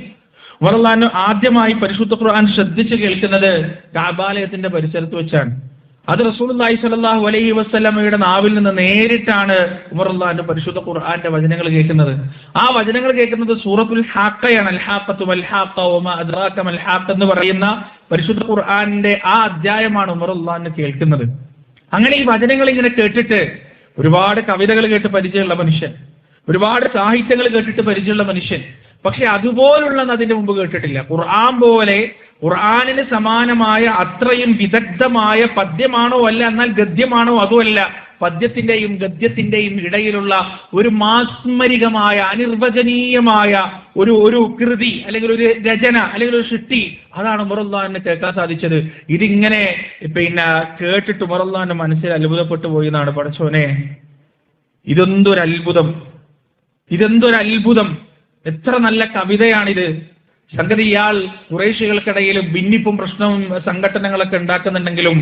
ഉമർ റളിയല്ലാഹു ആദ്യമായി പരിശുദ്ധ ഖുർആൻ ശ്രദ്ധിച്ച് കേൾക്കുന്നത് കഅബാലയത്തിന്റെ പരിസരത്ത് വെച്ചാണ്. അത് റസൂലുള്ളാഹി സ്വല്ലല്ലാഹു അലൈഹി വസല്ലമയുടെ നാവിൽ നിന്ന് നേരിട്ടാണ് ഉമർ റളിയല്ലാഹു പരിശുദ്ധ ഖുർആന്റെ വചനങ്ങൾ കേൾക്കുന്നത്. ആ വചനങ്ങൾ കേൾക്കുന്നത് സൂറത്തുൽ ഹാഖയാണ്. അൽ ഹാഖത്തു വൽ ഹാഖ വമാ അദ്റാക മൽ ഹാഖ എന്ന് പറയുന്ന പരിശുദ്ധ ഖുർആന്റെ ആ അധ്യായമാണ് ഉമർ റളിയല്ലാഹു കേൾക്കുന്നത്. അങ്ങനെ ഈ വചനങ്ങൾ ഇങ്ങനെ കേട്ടിട്ട്, ഒരുപാട് കവിതകൾ കേട്ട് പരിചയമുള്ള മനുഷ്യൻ, ഒരുപാട് സാഹിത്യങ്ങൾ കേട്ടിട്ട് പരിചയമുള്ള മനുഷ്യൻ. പക്ഷെ അതുപോലുള്ളത് അതിന്റെ മുമ്പ് കേട്ടിട്ടില്ല. ഖുർആൻ പോലെ ഖുർആനിന് സമാനമായ അത്രയും വിദഗ്ധമായ പദ്യമാണോ അല്ല, എന്നാൽ ഗദ്യമാണോ അതുമല്ല, പദ്യത്തിന്റെയും ഗദ്യത്തിന്റെയും ഇടയിലുള്ള ഒരു മാസ്മരികമായ അനിർവചനീയമായ ഒരു കൃതി അല്ലെങ്കിൽ ഒരു രചന അല്ലെങ്കിൽ ഒരു സൃഷ്ടി, അതാണ് ഉമറുല്ലാഹിനെ കേൾക്കാൻ സാധിച്ചത്. ഇതിങ്ങനെ കേട്ടിട്ട് ഉമറുല്ലാഹിന്റെ മനസ്സിൽ അത്ഭുതപ്പെട്ടു പോയി എന്നാണ്. പടച്ചോനെ, ഇതെന്തൊരു അത്ഭുതം, ഇതെന്തൊരു അത്ഭുതം, എത്ര നല്ല കവിതയാണിത്. സംഗതി ഇയാൾ ഖുറൈശികൾക്കിടയിൽ ഭിന്നിപ്പും പ്രശ്നവും സംഘടനകളൊക്കെ ഉണ്ടാക്കുന്നുണ്ടെങ്കിലും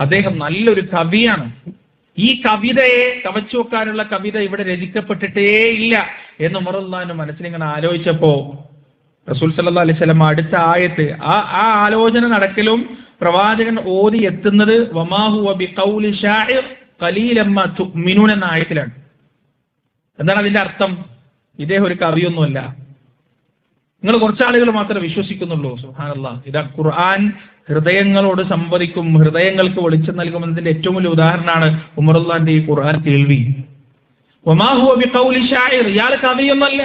അദ്ദേഹം നല്ലൊരു കവിയാണ്. ഈ കവിതയെ കവച്ചു വെക്കാനുള്ള കവിത ഇവിടെ രചിക്കപ്പെട്ടിട്ടേ ഇല്ല എന്ന് ഉമറുല്ലാഹിന്റെ മനസ്സിലിങ്ങനെ ആലോചിച്ചപ്പോ റസൂൽ സല്ലല്ലാഹു അലൈഹി വസല്ലം അടുത്ത ആയത്ത്, ആ ആലോചന നടക്കലും പ്രവാചകൻ ഓതി എത്തുന്നത് വമാ ഹുവ ബിഖൗലി ശാഇർ ഖലീലൻ മാ തുഅ്മിനൂന എന്ന ആയത്തിലാണ്. എന്താണ് അതിന്റെ അർത്ഥം? ഇദ്ദേഹം ഒരു കവിയൊന്നുമല്ല, നിങ്ങൾ കുറച്ചാളുകൾ മാത്രമേ വിശ്വസിക്കുന്നുള്ളൂ. സുബ്ഹാനല്ലാഹ്. ഇതാ ഖുർആൻ ഹൃദയങ്ങളോട് സംവദിക്കും, ഹൃദയങ്ങൾക്ക് വെളിച്ചം നൽകുമെന്നതിന്റെ ഏറ്റവും വലിയ ഉദാഹരണമാണ് ഉമറുല്ലാഹിന്റെ ഈ ഖുർആൻ കേൾവി. വമാ ഹുവ ബിഖൗലി ശാഇർ, ഇയാൾ കവിയൊന്നുമല്ല,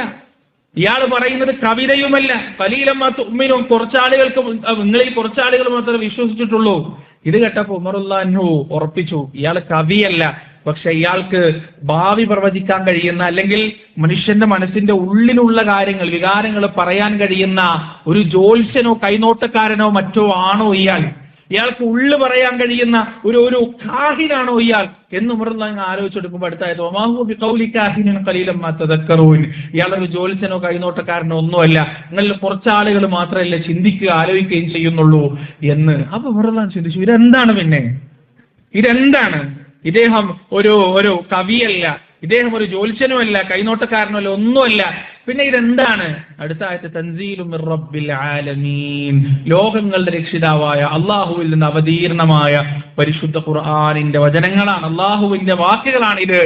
ഇയാൾ പറയുന്നത് കവിതയുമല്ല. ഖലീലൻ മാ തുഅ്മിനൂൻ, കുറച്ചാളുകൾക്ക്, നിങ്ങളിൽ കുറച്ചാളുകൾ മാത്രമേ വിശ്വസിച്ചിട്ടുള്ളൂ. ഇത് കേട്ടപ്പോൾ ഉമറുല്ലാഹു ഉറപ്പിച്ചു, ഇയാൾ കവിയല്ല, പക്ഷെ ഇയാൾക്ക് ഭാവി പ്രവചിക്കാൻ കഴിയുന്ന അല്ലെങ്കിൽ മനുഷ്യന്റെ മനസ്സിന്റെ ഉള്ളിലുള്ള കാര്യങ്ങൾ, വികാരങ്ങൾ പറയാൻ കഴിയുന്ന ഒരു ജ്യോത്സ്യനോ കൈനോട്ടക്കാരനോ മറ്റോ ആണോ ഇയാൾ? ഇയാൾക്ക് ഉള്ളു പറയാൻ കഴിയുന്ന ഒരു കാഹിനാണോ ഇയാൾ എന്ന് ഉമറുല്ലാഹി ആലോചിച്ചെടുക്കുമ്പോൾ അടുത്തായത് ഇയാളൊരു ജ്യോത്സ്യനോ കൈനോട്ടക്കാരനോ ഒന്നുമല്ല, നിങ്ങളിൽ കുറച്ചാളുകൾ മാത്രമല്ല ചിന്തിക്കുക ആലോചിക്കുകയും ചെയ്യുന്നുള്ളൂ എന്ന്. അപ്പൊ ഉമറുല്ലാഹി ചിന്തിച്ചു, ഇതെന്താണ്? പിന്നെ ഇതെന്താണ്? ഇദ്ദേഹം ഒരു കവിയല്ല, ഇദ്ദേഹം ഒരു ജ്യോത്സ്യനുമല്ല, കൈനോട്ടക്കാരനുമല്ല, ഒന്നുമല്ല, പിന്നെ ഇതെന്താണ്? അടുത്ത ആയത്ത് തൻസീലും മിർ റബ്ബിൽ ആലമീൻ, ലോകങ്ങളുടെ രക്ഷിതാവായ അള്ളാഹുവിൽ നിന്ന് അവതീർണമായ പരിശുദ്ധ ഖുർആനിന്റെ വചനങ്ങളാണ്, അള്ളാഹുവിന്റെ വാക്കുകളാണിത്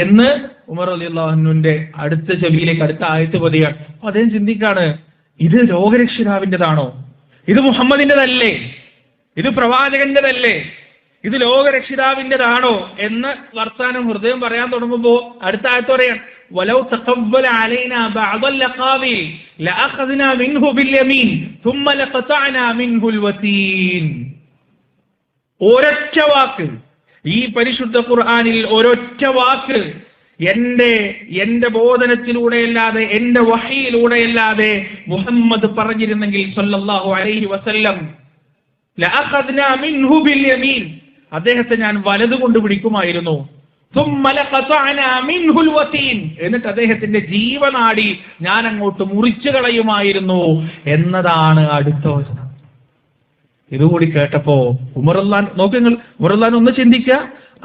എന്ന് ഉമർ റളിയല്ലാഹു അൻഹുവിന്റെ അടുത്ത ചെവിയിലേക്ക് അടുത്ത ആയത്ത് പതിയാണ്. അപ്പൊ അദ്ദേഹം ചിന്തിക്കാണ്, ഇത് ലോകരക്ഷിതാവിൻ്റെതാണോ? ഇത് മുഹമ്മദിൻ്റെതല്ലേ? ഇത് പ്രവാചകന്റെതല്ലേ? ഇത് ലോകരക്ഷിതാവിൻ്റെതാണോ എന്ന് വർത്താനം ഹൃദയം പറയാൻ തുടങ്ങുമ്പോ അടുത്ത ആയത്ത് പറയാൻ വലൗ തഖബ്ബല അലൈനാ ബഅദൽ ലഖാവിൽ ലഅഖദ്നാ മിൻഹു ബിൽ യമീൻ ثم لقطعنا منه الوتين. ഒരൊറ്റ വാക്ക്, ഈ പരിശുദ്ധ ഖുർആനിൽ ഒരൊറ്റ വാക്ക് എന്റെ ബോധനത്തിലൂടെയല്ലാതെ എന്റെ വഹയിലൂടെയല്ലാതെ മുഹമ്മദ് പറഞ്ഞിരുന്നെങ്കിൽ സല്ലല്ലാഹു അലൈഹി വസല്ലം ലഅഖദ്നാ മിൻഹു ബിൽ യമീൻ, അദ്ദേഹത്തെ ഞാൻ വലതുകൊണ്ട് പിടിക്കുമായിരുന്നു. എന്നിട്ട് അദ്ദേഹത്തിന്റെ ജീവനാടി ഞാൻ അങ്ങോട്ട് മുറിച്ചു കളയുമായിരുന്നു എന്നതാണ് അടുത്ത വചനം. ഇതുകൂടി കേട്ടപ്പോ ഉമറുല്ലാൻ നോക്ക്, നിങ്ങൾ ഉമറുല്ലാൻ ഒന്ന് ചിന്തിക്കുക,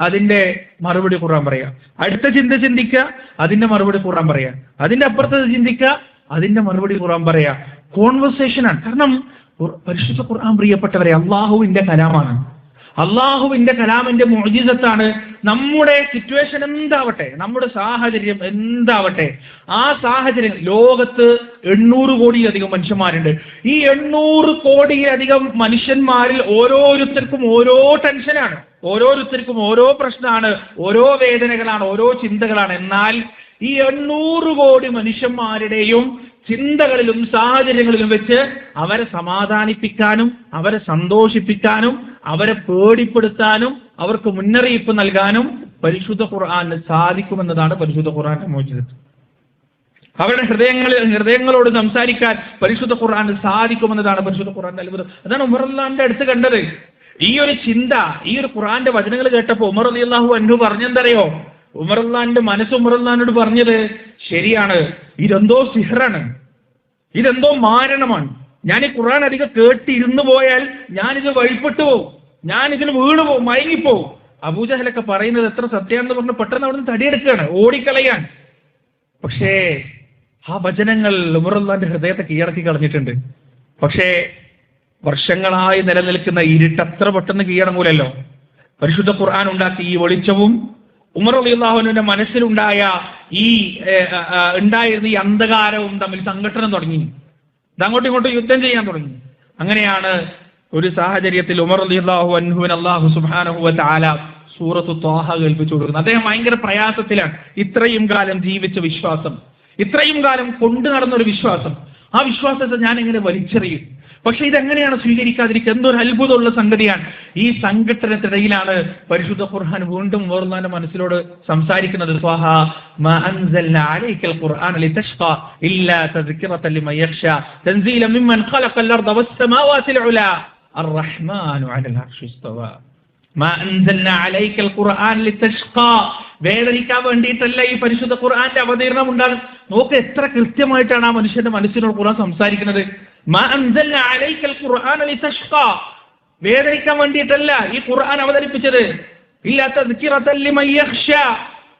അതിന്റെ മറുപടി ഖുർആൻ പറയാ. അടുത്ത ചിന്ത ചിന്തിക്കുക, അതിന്റെ മറുപടി ഖുർആൻ പറയാ. അതിന്റെ അപ്പുറത്ത് ചിന്തിക്കുക, അതിന്റെ മറുപടി ഖുർആൻ പറയാ. കോൺവെർസേഷനാണ്. കാരണം പരിശുദ്ധ ഖുർആൻ പ്രിയപ്പെട്ടവരെ അള്ളാഹുവിന്റെ കലാമാണ്. അള്ളാഹുവിന്റെ കലാമിന്റെ മുഅ്ജിസത്താണ്. നമ്മുടെ സിറ്റുവേഷൻ എന്താവട്ടെ, നമ്മുടെ സാഹചര്യം എന്താവട്ടെ, ആ സാഹചര്യം, ലോകത്ത് 800 കോടിയിലധികം മനുഷ്യന്മാരുണ്ട്. ഈ 800 കോടിയിലധികം മനുഷ്യന്മാരിൽ ഓരോരുത്തർക്കും ഓരോ ടെൻഷനാണ്, ഓരോരുത്തർക്കും ഓരോ പ്രശ്നമാണ്, ഓരോ വേദനകളാണ്, ഓരോ ചിന്തകളാണ്. എന്നാൽ ഈ 800 കോടി മനുഷ്യന്മാരുടെയും ചിന്തകളിലും സാഹചര്യങ്ങളിലും വെച്ച് അവരെ സമാധാനിപ്പിക്കാനും അവരെ സന്തോഷിപ്പിക്കാനും അവരെ പേടിപ്പെടുത്താനും അവർക്ക് മുന്നറിയിപ്പ് നൽകാനും പരിശുദ്ധ ഖുർആന് സാധിക്കുമെന്നതാണ് പരിശുദ്ധ ഖുർആന്റെ മോചിതത്വം. അവരുടെ ഹൃദയങ്ങളോട് സംസാരിക്കാൻ പരിശുദ്ധ ഖുർആന് സാധിക്കുമെന്നതാണ് പരിശുദ്ധ ഖുർആന്റെ അത്ഭുതം. അതാണ് ഉമർ റളിയല്ലാഹുവിന്റെ അടുത്ത് കണ്ടത്. ഈ ഒരു ചിന്ത, ഈ ഒരു ഖുർആന്റെ വചനങ്ങൾ കേട്ടപ്പോൾ ഉമർ റളിയല്ലാഹു അൻഹു പറഞ്ഞെന്തറിയോ? ഉമർ റളിയല്ലാഹുവിന്റെ മനസ്സ് ഉമർ റളിയല്ലാഹുവിനോട് പറഞ്ഞത് ശരിയാണ്, ഇതെന്തോ സിഹ്റാണ്, ഇതെന്തോ മാരണമാണ്. ഞാൻ ഈ ഖുർആൻ അധികം കേട്ടിരുന്നു പോയാൽ ഞാനിത് വഴിപ്പെട്ടു പോകും, ഞാനിതിന് വീണു പോകും, മയങ്ങിപ്പോവും. അബൂജഹലൊക്കെ പറയുന്നത് എത്ര സത്യമാണെന്ന് പറഞ്ഞ് പെട്ടെന്ന് അവിടുന്ന് തടിയെടുക്കുകയാണ്, ഓടിക്കളയാൻ. പക്ഷേ ആ വചനങ്ങൾ ഉമർ റളിയല്ലാഹുവിന്റെ ഹൃദയത്തെ കീഴടക്കി കളഞ്ഞിട്ടുണ്ട്. പക്ഷേ വർഷങ്ങളായി നിലനിൽക്കുന്ന ഇരുട്ട് അത്ര പെട്ടെന്ന് കീഴടങ്ങൂലല്ലോ. പരിശുദ്ധ ഖുർആൻ ഉണ്ടാക്കി ഈ വെളിച്ചവും ഉമർ റളിയല്ലാഹുവിന്റെ മനസ്സിലുണ്ടായ ഉണ്ടായിരുന്ന ഈ അന്ധകാരവും തമ്മിൽ സംഘട്ടനം തുടങ്ങി, അങ്ങോട്ടും ഇങ്ങോട്ടും യുദ്ധം ചെയ്യാൻ തുടങ്ങി. അങ്ങനെയാണ് ഒരു സാഹചര്യത്തിൽ ഉമർ റളിയല്ലാഹു അൻഹുവിനെ അല്ലാഹു സുബ്ഹാനഹു വ തആല സൂറത്തു ത്വാഹ കേൾപ്പിച്ചു കൊടുക്കുന്നത്. അദ്ദേഹം ഭയങ്കര പ്രയാസത്തിലാണ്. ഇത്രയും കാലം ജീവിച്ച വിശ്വാസം, ഇത്രയും കാലം കൊണ്ടു നടന്നൊരു വിശ്വാസം, ആ വിശ്വാസത്തെ ഞാൻ എങ്ങനെ വലിച്ചെറിയും? പക്ഷെ ഇതെങ്ങനെയാണ് സ്വീകരിക്കാതിരിക്കുക? എന്തൊരു അത്ഭുതമുള്ള സംഗതിയാണ്. ഈ സംഘട്ടനത്തിനിടയിലാണ് പരിശുദ്ധ ഖുർആൻ വീണ്ടും വേറൊന്നാന്റെ മനസ്സിലോട് സംസാരിക്കുന്നത്. ത്വാഹാ മാ അൻസൽനാ അലൈക്കൽ ഖുർആന ലിതശ്ഖാ ഇല്ലാ തദ്കിറതൻ ലിമൻ യഖ്ശാ തൻസീലൻ മിമ്മൻ ഖലഖൽ അർദ വസ്സമാവാതിൽ ഉലാ അർറഹ്മാനു അലൽ അർശി ഇസ്തവാ മാ അൻസൽനാ അലൈക്കൽ ഖുർആന ലിതശ്ഖാ. വേദനിക്കാൻ വേണ്ടിയിട്ടല്ല ഈ പരിശുദ്ധ ഖുർആന്റെ അവതരണം ഉണ്ടാകും. നോക്ക് എത്ര കൃത്യമായിട്ടാണ് ആ മനുഷ്യന്റെ മനസ്സിനോട് ഖുർആൻ സംസാരിക്കുന്നത്. മാ അൻസൽനാ അലൈക്കൽ ഖുർആന ലിതശ്ഖാ, വേദനിക്കാൻ വേണ്ടിയിട്ടല്ല ഈ ഖുർആൻ അവതരിപ്പിച്ചത്. ഇല്ലാ തദ്കിറതൻ ലിമൻ യഖ്ശാ,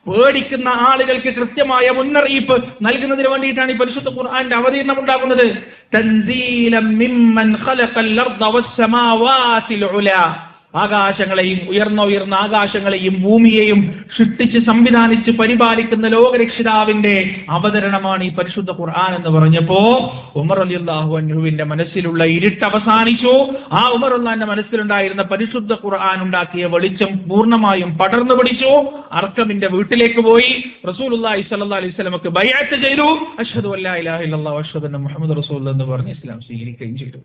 പേടിക്കുന്ന ആളുകൾക്ക് കൃത്യമായ മുന്നറിയിപ്പ് നൽകുന്നതിന് വേണ്ടിയിട്ടാണ് ഈ പരിശുദ്ധ ഖുർആന്റെ അവതരണം ഉണ്ടാകുന്നത്. തൻസീലൻ മിമ്മൻ ഖലഖൽ അർദ വസ്സമാവാതിൽ ഉലാ, ആകാശങ്ങളെയും ഉയർന്ന ആകാശങ്ങളെയും ഭൂമിയെയും സൃഷ്ടിച്ച് സംവിധാനിച്ച് പരിപാലിക്കുന്ന ലോകരക്ഷിതാവിന്റെ അവതരണമാണ് ഈ പരിശുദ്ധ ഖുർആൻ എന്ന് പറഞ്ഞപ്പോ ഉമർ റളിയല്ലാഹു അൻഹുവിന്റെ മനസ്സിലുള്ള ഇരുട്ട് അവസാനിച്ചു. ആ ഉമർ റളിയല്ലാഹുവിന്റെ മനസ്സിലുണ്ടായിരുന്ന പരിശുദ്ധ ഖുർആൻ ഉണ്ടാക്കിയ വെളിച്ചം പൂർണ്ണമായും പടർന്നു പിടിച്ചു. അർക്കമിന്റെ വീട്ടിലേക്ക് പോയി റസൂലുള്ളാഹി സ്വല്ലല്ലാഹു അലൈഹി വസല്ലമക്ക് ബൈഅത്ത് ചെയ്തു. അഷ്ഹദു അല്ലാ ഇലാഹ ഇല്ലല്ലാഹു വഅഷ്ഹദു അന്ന മുഹമ്മദ് റസൂലുള്ളാഹി എന്ന് പറഞ്ഞ് ഇസ്ലാം സ്വീകരിക്കുകയും ചെയ്തു.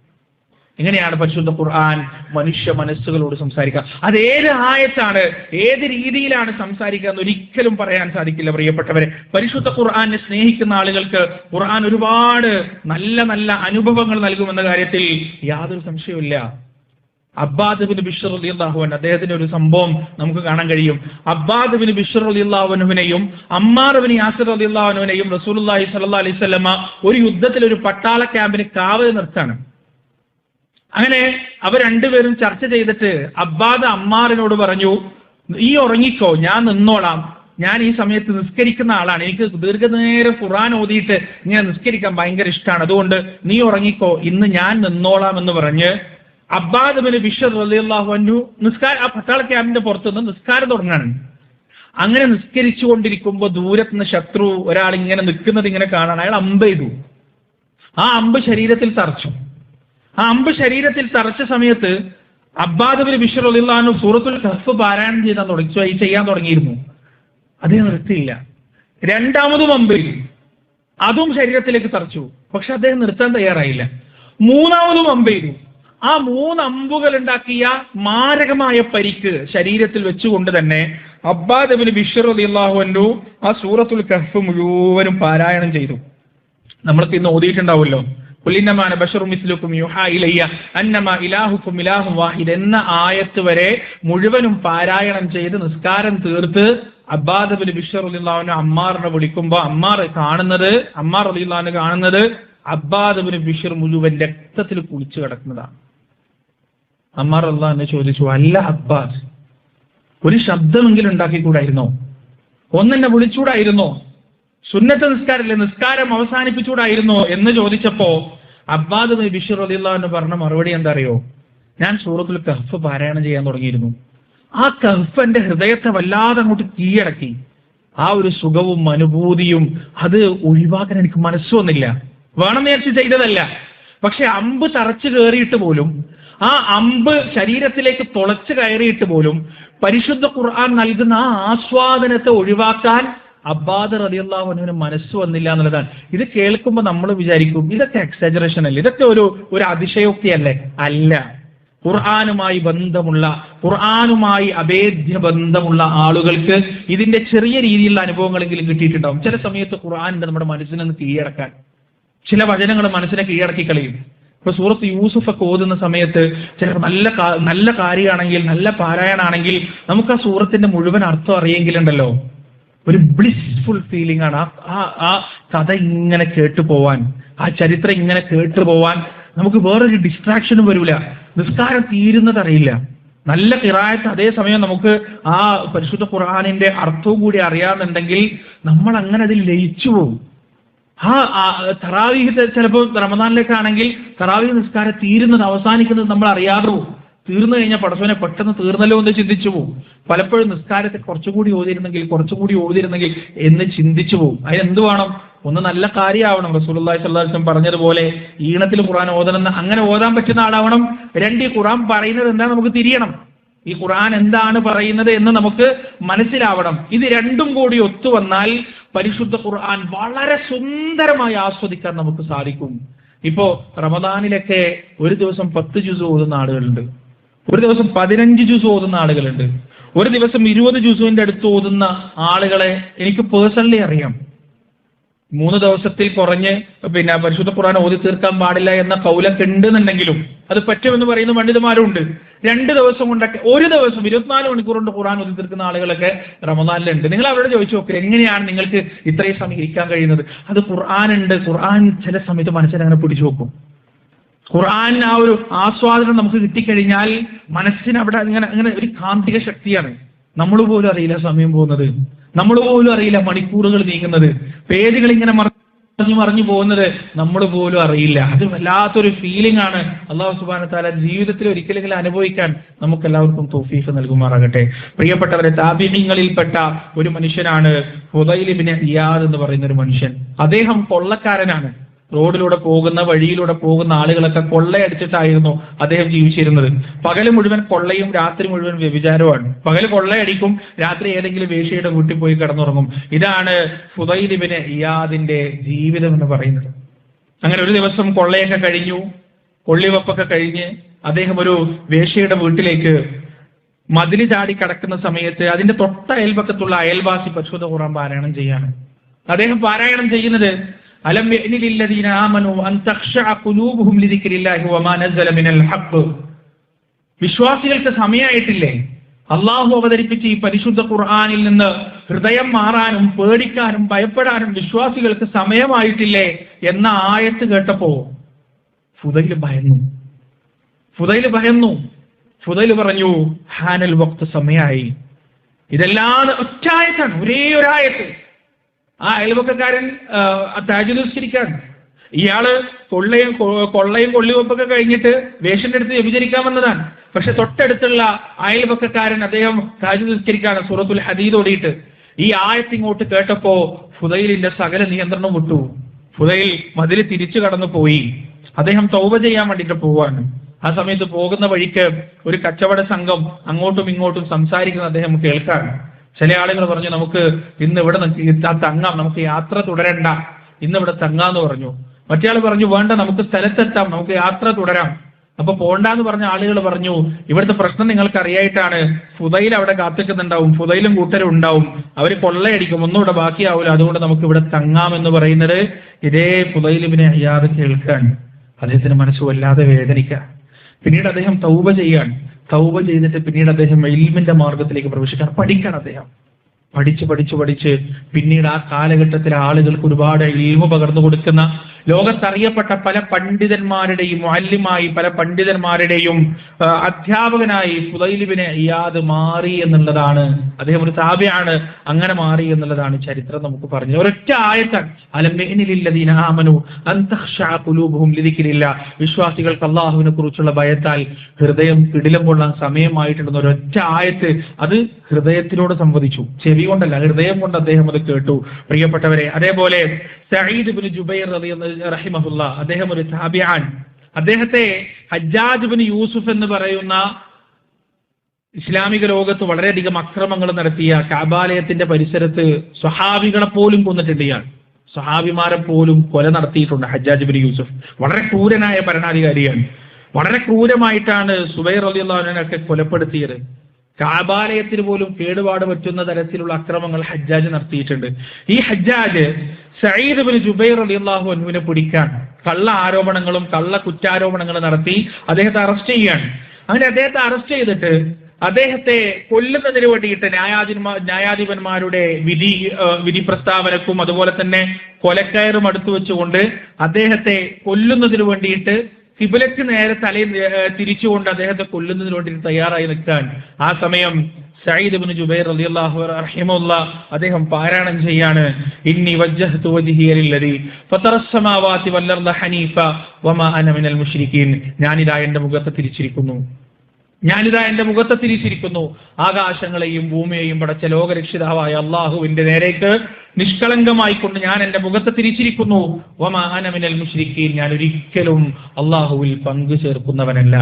ഇങ്ങനെയാണ് പരിശുദ്ധ ഖുർആൻ മനുഷ്യ മനസ്സുകളോട് സംസാരിക്കുക. അത് ഏത് ആയത്താണ്, ഏത് രീതിയിലാണ് സംസാരിക്കുക എന്ന് ഒരിക്കലും പറയാൻ സാധിക്കില്ല പ്രിയപ്പെട്ടവരെ. പരിശുദ്ധ ഖുർആനെ സ്നേഹിക്കുന്ന ആളുകൾക്ക് ഖുർആൻ ഒരുപാട് നല്ല നല്ല അനുഭവങ്ങൾ നൽകുമെന്ന കാര്യത്തിൽ യാതൊരു സംശയവുമില്ല. അബ്ബാദ് ബിൻ ബിശ്ർ റളിയല്ലാഹു അൻഹു, അദ്ദേഹത്തിന്റെ ഒരു സംഭവം നമുക്ക് കാണാൻ കഴിയും. അബ്ബാദ് ബിൻ ബിശ്ർ റളിയല്ലാഹു അൻഹുവിനെയും അമ്മാർ ബിൻ യാസിർ റളിയല്ലാഹു അൻഹുവിനെയും റസൂലുള്ളാഹി സ്വല്ലല്ലാഹു അലൈഹി വസല്ലമ ഒരു യുദ്ധത്തിൽ ഒരു പട്ടാള ക്യാമ്പിന് കാവൽ നിർത്താണ്. അങ്ങനെ അവർ രണ്ടുപേരും ചർച്ച ചെയ്തിട്ട് അബ്ബാദ് അമ്മാറിനോട് പറഞ്ഞു, ഈ ഉറങ്ങിക്കോ, ഞാൻ നിന്നോളാം, ഞാൻ ഈ സമയത്ത് നിസ്കരിക്കുന്ന ആളാണ്, എനിക്ക് ദീർഘനേരം ഖുർആൻ ഓതിയിട്ട് ഞാൻ നിസ്കരിക്കാൻ ഭയങ്കര ഇഷ്ടമാണ്, അതുകൊണ്ട് നീ ഉറങ്ങിക്കോ, ഇന്ന് ഞാൻ നിന്നോളാം എന്ന് പറഞ്ഞ് അബ്ബാദ് ബിൻ ബിശ്ർ റളിയല്ലാഹു അൻഹു ആ പട്ടാള ക്യാമ്പിന്റെ പുറത്തുനിന്ന് നിസ്കാരം തുടങ്ങാണ്. അങ്ങനെ നിസ്കരിച്ചു കൊണ്ടിരിക്കുമ്പോൾ ദൂരത്തുനിന്ന് ശത്രു ഒരാൾ ഇങ്ങനെ നിൽക്കുന്നത് ഇങ്ങനെ കാണാൻ അയാൾ അമ്പ് ചെയ്തു. ആ അമ്പ് ശരീരത്തിൽ തറച്ചു. ആ അമ്പ് ശരീരത്തിൽ തറച്ച സമയത്ത് അബ്ബാദ് ബിൻ ബിശ്ർ റളിയല്ലാഹു അൻഹു സൂറത്തുൽ കഹ്ഫ് പാരായണം ചെയ്യാൻ തുടങ്ങിയിരുന്നു. അതേ നിർത്തിയില്ല. രണ്ടാമതും അമ്പ് ചെയ്തു, അതും ശരീരത്തിലേക്ക് തറച്ചു. പക്ഷെ അദ്ദേഹം നിർത്താൻ തയ്യാറായില്ല. മൂന്നാമതും അമ്പ് ചെയ്തു. ആ 3 അമ്പുകൾ ഉണ്ടാക്കിയ മാരകമായ പരിക്ക് ശരീരത്തിൽ വെച്ചുകൊണ്ട് തന്നെ അബ്ബാദ് ബിൻ ബിശ്ർ റളിയല്ലാഹു അൻഹു ആ സൂറത്തുൽ കഹ്ഫ് മുഴുവനും പാരായണം ചെയ്തു. നമ്മൾക്ക് ഇന്ന് ഓതിയിട്ടുണ്ടാവുമല്ലോ, ഖുലിന്നമാന ബശറും മിസ്ലുക്കും യുഹാ ഇലയ്യ അന്നമാ ഇലാഹുക്കും ഇലാഹും വാഹിദ് എന്ന ആയത്ത് വരെ മുഴുവനും പാരായണം ചെയ്ത് നിസ്കാരം തീർത്ത് അബ്ബാദ് ബിൻ ബിശ്ർ റളിയല്ലാഹു അൻഹു അമ്മാറിനെ വിളിക്കുമ്പോൾ അമ്മാർ റളിയല്ലാഹു അൻഹു കാണുന്നത് അബ്ബാദ് ബിൻ ബിശ്ർ മുഴുവൻ രക്തത്തിൽ കുളിച്ചു കിടക്കുന്നതാണ്. അമ്മാർ റളിയല്ലാഹു അൻഹു ചോദിച്ചു, അല്ല അബ്ബാദ്, ഒരു ശബ്ദമെങ്കിലും ഉണ്ടാക്കിക്കൂടായിരുന്നോ? ഒന്നെന്നെ വിളിച്ചൂടായിരുന്നോ? സുന്നത്ത് നിസ്കാരല്ലേ, നിസ്കാരം അവസാനിപ്പിച്ചൂടായിരുന്നോ എന്ന് ചോദിച്ചപ്പോ അബ്ബാദ് ബിൻ ബിശ്ർ റളിയല്ലാഹു അൻഹു പറഞ്ഞ മറുപടി എന്താ അറിയോ? ഞാൻ സൂറത്തുൽ കഹ്ഫ് പാരായണം ചെയ്യാൻ തുടങ്ങിയിരുന്നു. ആ കഹ്ഫ് എന്റെ ഹൃദയത്തെ വല്ലാതെ അങ്ങോട്ട് കീഴടക്കി. ആ ഒരു സുഖവും അനുഭൂതിയും അത് ഒഴിവാക്കാൻ എനിക്ക് മനസ്സ് വന്നില്ല. വേണമെന്ന് വിചാരിച്ച് ചെയ്തതല്ല. പക്ഷെ അമ്പ് തറച്ചു കയറിയിട്ട് പോലും, ആ അമ്പ് ശരീരത്തിലേക്ക് തുളച്ചു കയറിയിട്ട് പോലും പരിശുദ്ധ ഖുർആൻ നൽകുന്ന ആ ആസ്വാദനത്തെ ഒഴിവാക്കാൻ അബ്ബാദ് റളിയല്ലാഹു അൻഹുവിന് മനസ്സ് വന്നില്ല എന്നുള്ളതാണ്. ഇത് കേൾക്കുമ്പോൾ നമ്മൾ വിചാരിക്കും ഇതൊക്കെ എക്സാജറേഷൻ അല്ലേ, ഇതൊക്കെ ഒരു അതിശയോക്തിയല്ലേ? അല്ല. ഖുർആനുമായി ബന്ധമുള്ള, ഖുർആനുമായി അഭേദ്യ ബന്ധമുള്ള ആളുകൾക്ക് ഇതിന്റെ ചെറിയ രീതിയിലുള്ള അനുഭവങ്ങളെങ്കിലും കിട്ടിയിട്ടുണ്ടാവും. ചില സമയത്ത് ഖുർആനിന്റെ നമ്മുടെ മനസ്സിനൊന്ന് കീഴടക്കാൻ ചില വചനങ്ങൾ മനസ്സിനെ കീഴടക്കി കളയും. ഇപ്പൊ സൂറത്ത് യൂസുഫ് ഒക്കെ ഓതുന്ന സമയത്ത് ചിലപ്പോൾ നല്ല കാര്യമാണെങ്കിൽ, നല്ല പാരായണാണെങ്കിൽ നമുക്ക് ആ സൂറത്തിന്റെ മുഴുവൻ അർത്ഥം അറിയെങ്കിലുണ്ടല്ലോ, ഒരു ബ്ലിസ്ഫുൾ ഫീലിംഗ് ആണ്. ആ കഥ ഇങ്ങനെ കേട്ടു പോവാൻ, ആ ചരിത്രം ഇങ്ങനെ കേട്ടു പോവാൻ നമുക്ക് വേറൊരു ഡിസ്ട്രാക്ഷനും വരില്ല. നിസ്കാരം തീരുന്നത് അറിയില്ല. നല്ല ഖിറാഅത്ത് അതേസമയം നമുക്ക് ആ പരിശുദ്ധ ഖുർആനിന്റെ അർത്ഥവും കൂടി അറിയാമെന്നുണ്ടെങ്കിൽ നമ്മൾ അങ്ങനെ അതിൽ ലയിച്ചു പോകും. തറാവീഹ് ചിലപ്പോൾ റമദാനിലേക്കാണെങ്കിൽ തറാവീഹ് നിസ്കാരം തീരുന്നത് അവസാനിക്കുന്നത് നമ്മൾ അറിയാതെ പോകും. തീർന്നു കഴിഞ്ഞാൽ പടച്ചോനെ പെട്ടെന്ന് തീർന്നല്ലോ എന്ന് ചിന്തിച്ചു പോകും. പലപ്പോഴും നിസ്കാരത്തെ കുറച്ചുകൂടി ഓതിയിരുന്നെങ്കിൽ എന്ന് ചിന്തിച്ചു പോകും. അതിനെന്ത് വേണം? ഒന്ന് നല്ല കാര്യമാവണം. റസൂലുള്ളാഹി സ്വല്ലല്ലാഹു അലൈഹി വസല്ലം പറഞ്ഞതുപോലെ ഈണത്തിൽ ഖുർആൻ ഓതണം, അങ്ങനെ ഓതാൻ പറ്റുന്ന ആളാവണം. 2 ഈ ഖുർആൻ പറയുന്നത് എന്താ നമുക്ക് തിരിയണം. ഈ ഖുർആൻ എന്താണ് പറയുന്നത് എന്ന് നമുക്ക് മനസ്സിലാവണം. ഇത് രണ്ടും കൂടി ഒത്തുവന്നാൽ പരിശുദ്ധ ഖുർആൻ വളരെ സുന്ദരമായി ആസ്വദിക്കാൻ നമുക്ക് സാധിക്കും. ഇപ്പോ റമദാനിലൊക്കെ ഒരു ദിവസം 10 ജുസ് ഓതുന്ന ആളുകളുണ്ട്, ഒരു ദിവസം 15 ജുസ് ഓതുന്ന ആളുകളുണ്ട്, ഒരു ദിവസം 20 ജുസുവിന്റെ അടുത്ത് ഓതുന്ന ആളുകളെ എനിക്ക് പേഴ്സണലി അറിയാം. 3 ദിവസത്തിൽ കുറഞ്ഞ് പരിശുദ്ധ ഖുർആൻ ഓതി തീർക്കാൻ പാടില്ല എന്ന കൗലൊക്കെ ഉണ്ടെന്നുണ്ടെങ്കിലും അത് പറ്റുമെന്ന് പറയുന്ന പണ്ഡിതന്മാരുണ്ട്. 2 ദിവസം കൊണ്ടൊക്കെ, ഒരു ദിവസം 24 മണിക്കൂർ കൊണ്ട് ഖുർആൻ ഓതി തീർക്കുന്ന ആളുകളൊക്കെ റമദാനിലുണ്ട്. നിങ്ങൾ അവരോട് ചോദിച്ചു നോക്കുക, എങ്ങനെയാണ് നിങ്ങൾക്ക് ഇത്രയും സമയം ഇരിക്കാൻ കഴിയുന്നത്? അത് ഖുർആൻ ഉണ്ട്. ഖുർആൻ ചില സമയത്ത് മനസ്സിൽ അങ്ങനെ പിടിച്ചു വെക്കും. ഖുർആൻ ആ ഒരു ആസ്വാദനം നമുക്ക് കിട്ടിക്കഴിഞ്ഞാൽ മനസ്സിന് അവിടെ അങ്ങനെ ഒരു കാന്തിക ശക്തിയാണ്. നമ്മൾ പോലും അറിയില്ല സമയം പോകുന്നത്, നമ്മൾ പോലും അറിയില്ല മണിക്കൂറുകൾ നീങ്ങുന്നത്, പേജുകൾ ഇങ്ങനെ മറിഞ്ഞു പോകുന്നത് നമ്മൾ പോലും അറിയില്ല. അത് വല്ലാത്തൊരു ഫീലിംഗ് ആണ്. അല്ലാഹു സുബ്ഹാനഹു വ തആല ജീവിതത്തിൽ ഒരിക്കലെങ്കിലും അനുഭവിക്കാൻ നമുക്ക് എല്ലാവർക്കും തൗഫീഖ് നൽകുമാറാകട്ടെ. പ്രിയപ്പെട്ടവരെ, താബിഈങ്ങളിൽപ്പെട്ട ഒരു മനുഷ്യനാണ് ഫുദൈൽ ഇബ്നു ഇയാദ് എന്ന് പറയുന്ന ഒരു മനുഷ്യൻ. അദ്ദേഹം കൊള്ളക്കാരനാണ്. റോഡിലൂടെ പോകുന്ന, വഴിയിലൂടെ പോകുന്ന ആളുകളൊക്കെ കൊള്ളയടിച്ചിട്ടായിരുന്നു അദ്ദേഹം ജീവിച്ചിരുന്നത്. പകല് മുഴുവൻ കൊള്ളയും രാത്രി മുഴുവൻ വ്യഭിചാരവുമാണ്. പകല് കൊള്ളയടിക്കും, രാത്രി ഏതെങ്കിലും വേശ്യയുടെ വീട്ടിൽ പോയി കിടന്നുറങ്ങും. ഇതാണ് ഫുദൈൽ ഇബ്നു ഇയാദിന്റെ ജീവിതം എന്ന് പറയുന്നത്. അങ്ങനെ ഒരു ദിവസം കൊള്ളയൊക്കെ കഴിഞ്ഞു, കൊള്ളിവെപ്പൊക്കെ കഴിഞ്ഞ് അദ്ദേഹം ഒരു വേശ്യയുടെ വീട്ടിലേക്ക് മതില് ചാടി കടക്കുന്ന സമയത്ത് അതിന്റെ തൊട്ട അയൽപക്കത്തുള്ള അയൽവാസി പരിശുദ്ധ ഖുർആൻ പാരായണം ചെയ്യാണ്. അദ്ദേഹം പാരായണം ചെയ്യുന്നത് അലം യഅനി ലില്ലദീന ആമനൂ അൻ തഖ്ശഅ ഖുലൂബുഹും ലിദിക്രില്ലാഹി വമാ നസല മിനൽ ഹഖ്. വിശ്വാസികൾക്ക് സമയമായിട്ടില്ലേ അള്ളാഹു അവതരിപ്പിച്ച ഈ പരിശുദ്ധ ഖുർആനിൽ നിന്ന് ഹൃദയം മാറാനും പേടിക്കാനും ഭയപ്പെടാനും വിശ്വാസികൾക്ക് സമയമായിട്ടില്ലേ എന്ന ആയത്ത് കേട്ടപ്പോ ഫുദൈൽ ഭയന്നു. ഫുദൈൽ പറഞ്ഞു, ഹാനൽ വഖ്ത്, സമയമായി. ഇതെല്ലാം ഒറ്റായത്താണ്, ഒരേ ഒരായത്ത്. ആ അയൽവക്കക്കാരൻ തഹജ്ജുദ് നിസ്കരിക്കാൻ, ഇയാള് കൊള്ളയും കൊള്ളിവെപ്പൊക്കെ കഴിഞ്ഞിട്ട് വേശ്യന്റെ അടുത്ത് വ്യഭിചരിക്കാൻ വന്നതാണ്. പക്ഷെ തൊട്ടടുത്തുള്ള അയൽവക്കക്കാരൻ അദ്ദേഹം തഹജ്ജുദ് നിസ്കരിക്കാണ്, സൂറത്തുൽ ഹദീദ് ഓടിയിട്ട്. ഈ ആയത്ത് ഇങ്ങോട്ട് കേട്ടപ്പോ ഫുദൈലിന്റെ സകല നിയന്ത്രണം വിട്ടു. ഫുദൈൽ മതിൽ തിരിച്ചു കടന്നു പോയി. അദ്ദേഹം തൗബ ചെയ്യാൻ വേണ്ടിയിട്ട് പോവാണ്. ആ സമയത്ത് പോകുന്ന വഴിക്ക് ഒരു കച്ചവട സംഘം അങ്ങോട്ടും ഇങ്ങോട്ടും സംസാരിക്കുന്നത് അദ്ദേഹം കേൾക്കാണ്. ചില ആളുകൾ പറഞ്ഞു, നമുക്ക് ഇന്ന് ഇവിടെ തങ്ങാം, നമുക്ക് യാത്ര തുടരണ്ട, ഇന്ന് ഇവിടെ തങ്ങാന്ന് പറഞ്ഞു. മറ്റേ ആൾ പറഞ്ഞു, വേണ്ട, നമുക്ക് സ്ഥലത്തെത്താം, നമുക്ക് യാത്ര തുടരാം. അപ്പൊ പോണ്ടാന്ന് പറഞ്ഞ ആളുകൾ പറഞ്ഞു, ഇവിടുത്തെ പ്രശ്നം നിങ്ങൾക്ക് അറിയായിട്ടാണ്, ഫുദൈൽ അവിടെ കാത്തിക്കുന്നുണ്ടാവും, ഫുദൈലും കൂട്ടരും ഉണ്ടാവും, അവര് കൊള്ളയടിക്കും, ഒന്നും ഇവിടെ ബാക്കിയാവില്ല, അതുകൊണ്ട് നമുക്ക് ഇവിടെ തങ്ങാം എന്ന് പറയുന്നത് ഇതേ ഫുദൈൽ ഇബ്നു ഇയാദ് കേൾക്കാൻ അദ്ദേഹത്തിന് മനസ്സ് വല്ലാതെ വേദനിക്കാൻ. പിന്നീട് അദ്ദേഹം തൗബ ചെയ്യാൻ. തൗബ ചെയ്തിട്ട് പിന്നീട് അദ്ദേഹം ഇൽമിന്റെ മാർഗത്തിലേക്ക് പ്രവേശിക്കാൻ, പഠിക്കാൻ. അദ്ദേഹം പഠിച്ച് പിന്നീട് ആ കാലഘട്ടത്തിലെ ആളുകൾക്ക് ഒരുപാട് ഇൽമു പകർന്നു കൊടുക്കുന്ന, ലോകത്തറിയപ്പെട്ട പല പണ്ഡിതന്മാരുടെയും മുഅല്ലിമായി, പല പണ്ഡിതന്മാരുടെയും അധ്യാപകനായി ഫുദൈൽ ഇബ്നു ഇയാദ് മാറി എന്നുള്ളതാണ്. അദ്ദേഹം ഒരു താബിയാണ്, അങ്ങനെ മാറി എന്നുള്ളതാണ് ചരിത്രം നമുക്ക് പറഞ്ഞത്. ഒരൊറ്റ ആയത്താണ്, അലം യഅനി ലില്ലദീന ആമനൂ അൻ തഖ്ശഅ ഖുലൂബുഹും ലിദിക്രില്ലാഹ്. വിശ്വാസികൾക്ക് അല്ലാഹുവിനെ കുറിച്ചുള്ള ഭയത്താൽ ഹൃദയം പിടിലം കൊള്ളാൻ സമയമായിട്ടുണ്ടെന്ന ഒരൊറ്റ ആയത്ത്, അത് ഹൃദയത്തിലൂടെ സംവദിച്ചു, ചെവി കൊണ്ടല്ല, ഹൃദയം കൊണ്ട് അദ്ദേഹം അത് കേട്ടു. പ്രിയപ്പെട്ടവരെ, അതേപോലെ സഈദ് ഇബ്നു ജുബൈർ റഹിമഹുല്ലാ, അദ്ദേഹം ഒരു താബിആൻ. അദ്ദേഹത്തെ ഹജ്ജാജ് ഇബ്നു യൂസുഫ് എന്ന് പറയുന്ന ഇസ്ലാമിക ലോകത്ത് വളരെയധികം അക്രമങ്ങൾ നടത്തിയ, കഅബാലയത്തിന്റെ പരിസരത്ത് സ്വഹാബികളെ പോലും കൊന്നിട്ടുണ്ട് ഇയാൾ. സ്വഹാബിമാരെ പോലും കൊല നടത്തിയിട്ടുണ്ട് ഹജ്ജാജ് ഇബ്നു യൂസുഫ്. വളരെ ക്രൂരനായ ഭരണാധികാരിയാണ്. വളരെ ക്രൂരമായിട്ടാണ് സുബൈർ റളിയല്ലാഹു അൻഹുവിനെ കൊലപ്പെടുത്തിയത്. കഅബാലയത്തിന് പോലും കേടുപാട് പറ്റുന്ന തരത്തിലുള്ള അക്രമങ്ങൾ ഹജ്ജാജ് നടത്തിയിട്ടുണ്ട്. ഈ ഹജ്ജാജ് സഈദ് ഇബ്നു ജുബൈർ റളിയല്ലാഹു അൻഹുവിനെ പിടിക്കാൻ കള്ള ആരോപണങ്ങളും കള്ള കുറ്റാരോപണങ്ങളും നടത്തി അദ്ദേഹത്തെ അറസ്റ്റ് ചെയ്യാണ്. അങ്ങനെ അദ്ദേഹത്തെ അറസ്റ്റ് ചെയ്തിട്ട് അദ്ദേഹത്തെ കൊല്ലുന്നതിന് വേണ്ടിയിട്ട് ന്യായാധിപന്മാരുടെ വിധി പ്രസ്താവനക്കും അതുപോലെ തന്നെ കൊലക്കയറും അടുത്തു വെച്ചുകൊണ്ട് അദ്ദേഹത്തെ കൊല്ലുന്നതിന് വേണ്ടിയിട്ട് ഖിബ്ലക്ക് നേരെ തലയിൽ തിരിച്ചുകൊണ്ട് അദ്ദേഹത്തെ കൊല്ലുന്നതിന് വേണ്ടി തയ്യാറായി നിൽക്കാൻ ആ സമയം സഈദ് ഇബ്നു ജുബൈർ റളിയല്ലാഹു റഹിമഹുല്ലാഹ് അദ്ദേഹം പാരായണം ചെയ്യാണ്, ഇന്നി വജ്ജഹ്തു വജ്ഹിയ ലില്ലദീ ഫതറസ് സമാവാതി വൽ അർദ ഹനീഫ വമാ അന മിനൽ മുശ്രിക്കീൻ. ഞാനിതാ എന്റെ മുഖത്തെ തിരിച്ചിരിക്കുന്നു, ഞാനിതാ എന്റെ മുഖത്തെ തിരിച്ചിരിക്കുന്നു, ആകാശങ്ങളെയും ഭൂമിയെയും പടച്ച ലോകരക്ഷിതാവായ അള്ളാഹുവിന്റെ നേരേക്ക് നിഷ്കളങ്കമായിക്കൊണ്ട് ഞാൻ എന്റെ മുഖത്തെ തിരിച്ചിരിക്കുന്നു. വമാ അന മിനൽ മുശ്രിക്കീൻ, ഞാൻ ഒരിക്കലും അള്ളാഹുവിൽ പങ്കു ചേർക്കുന്നവനല്ല.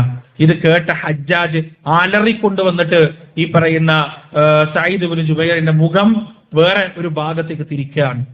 ഇത് കേട്ട ഹജ്ജാജ് അലറിക്കൊണ്ടുവന്നിട്ട് ഈ പറയുന്ന സഈദ് ഇബ്നു ജുബൈറിന്റെ മുഖം വേറെ ഒരു ഭാഗത്തേക്ക് തിരിക്കുകയാണ്.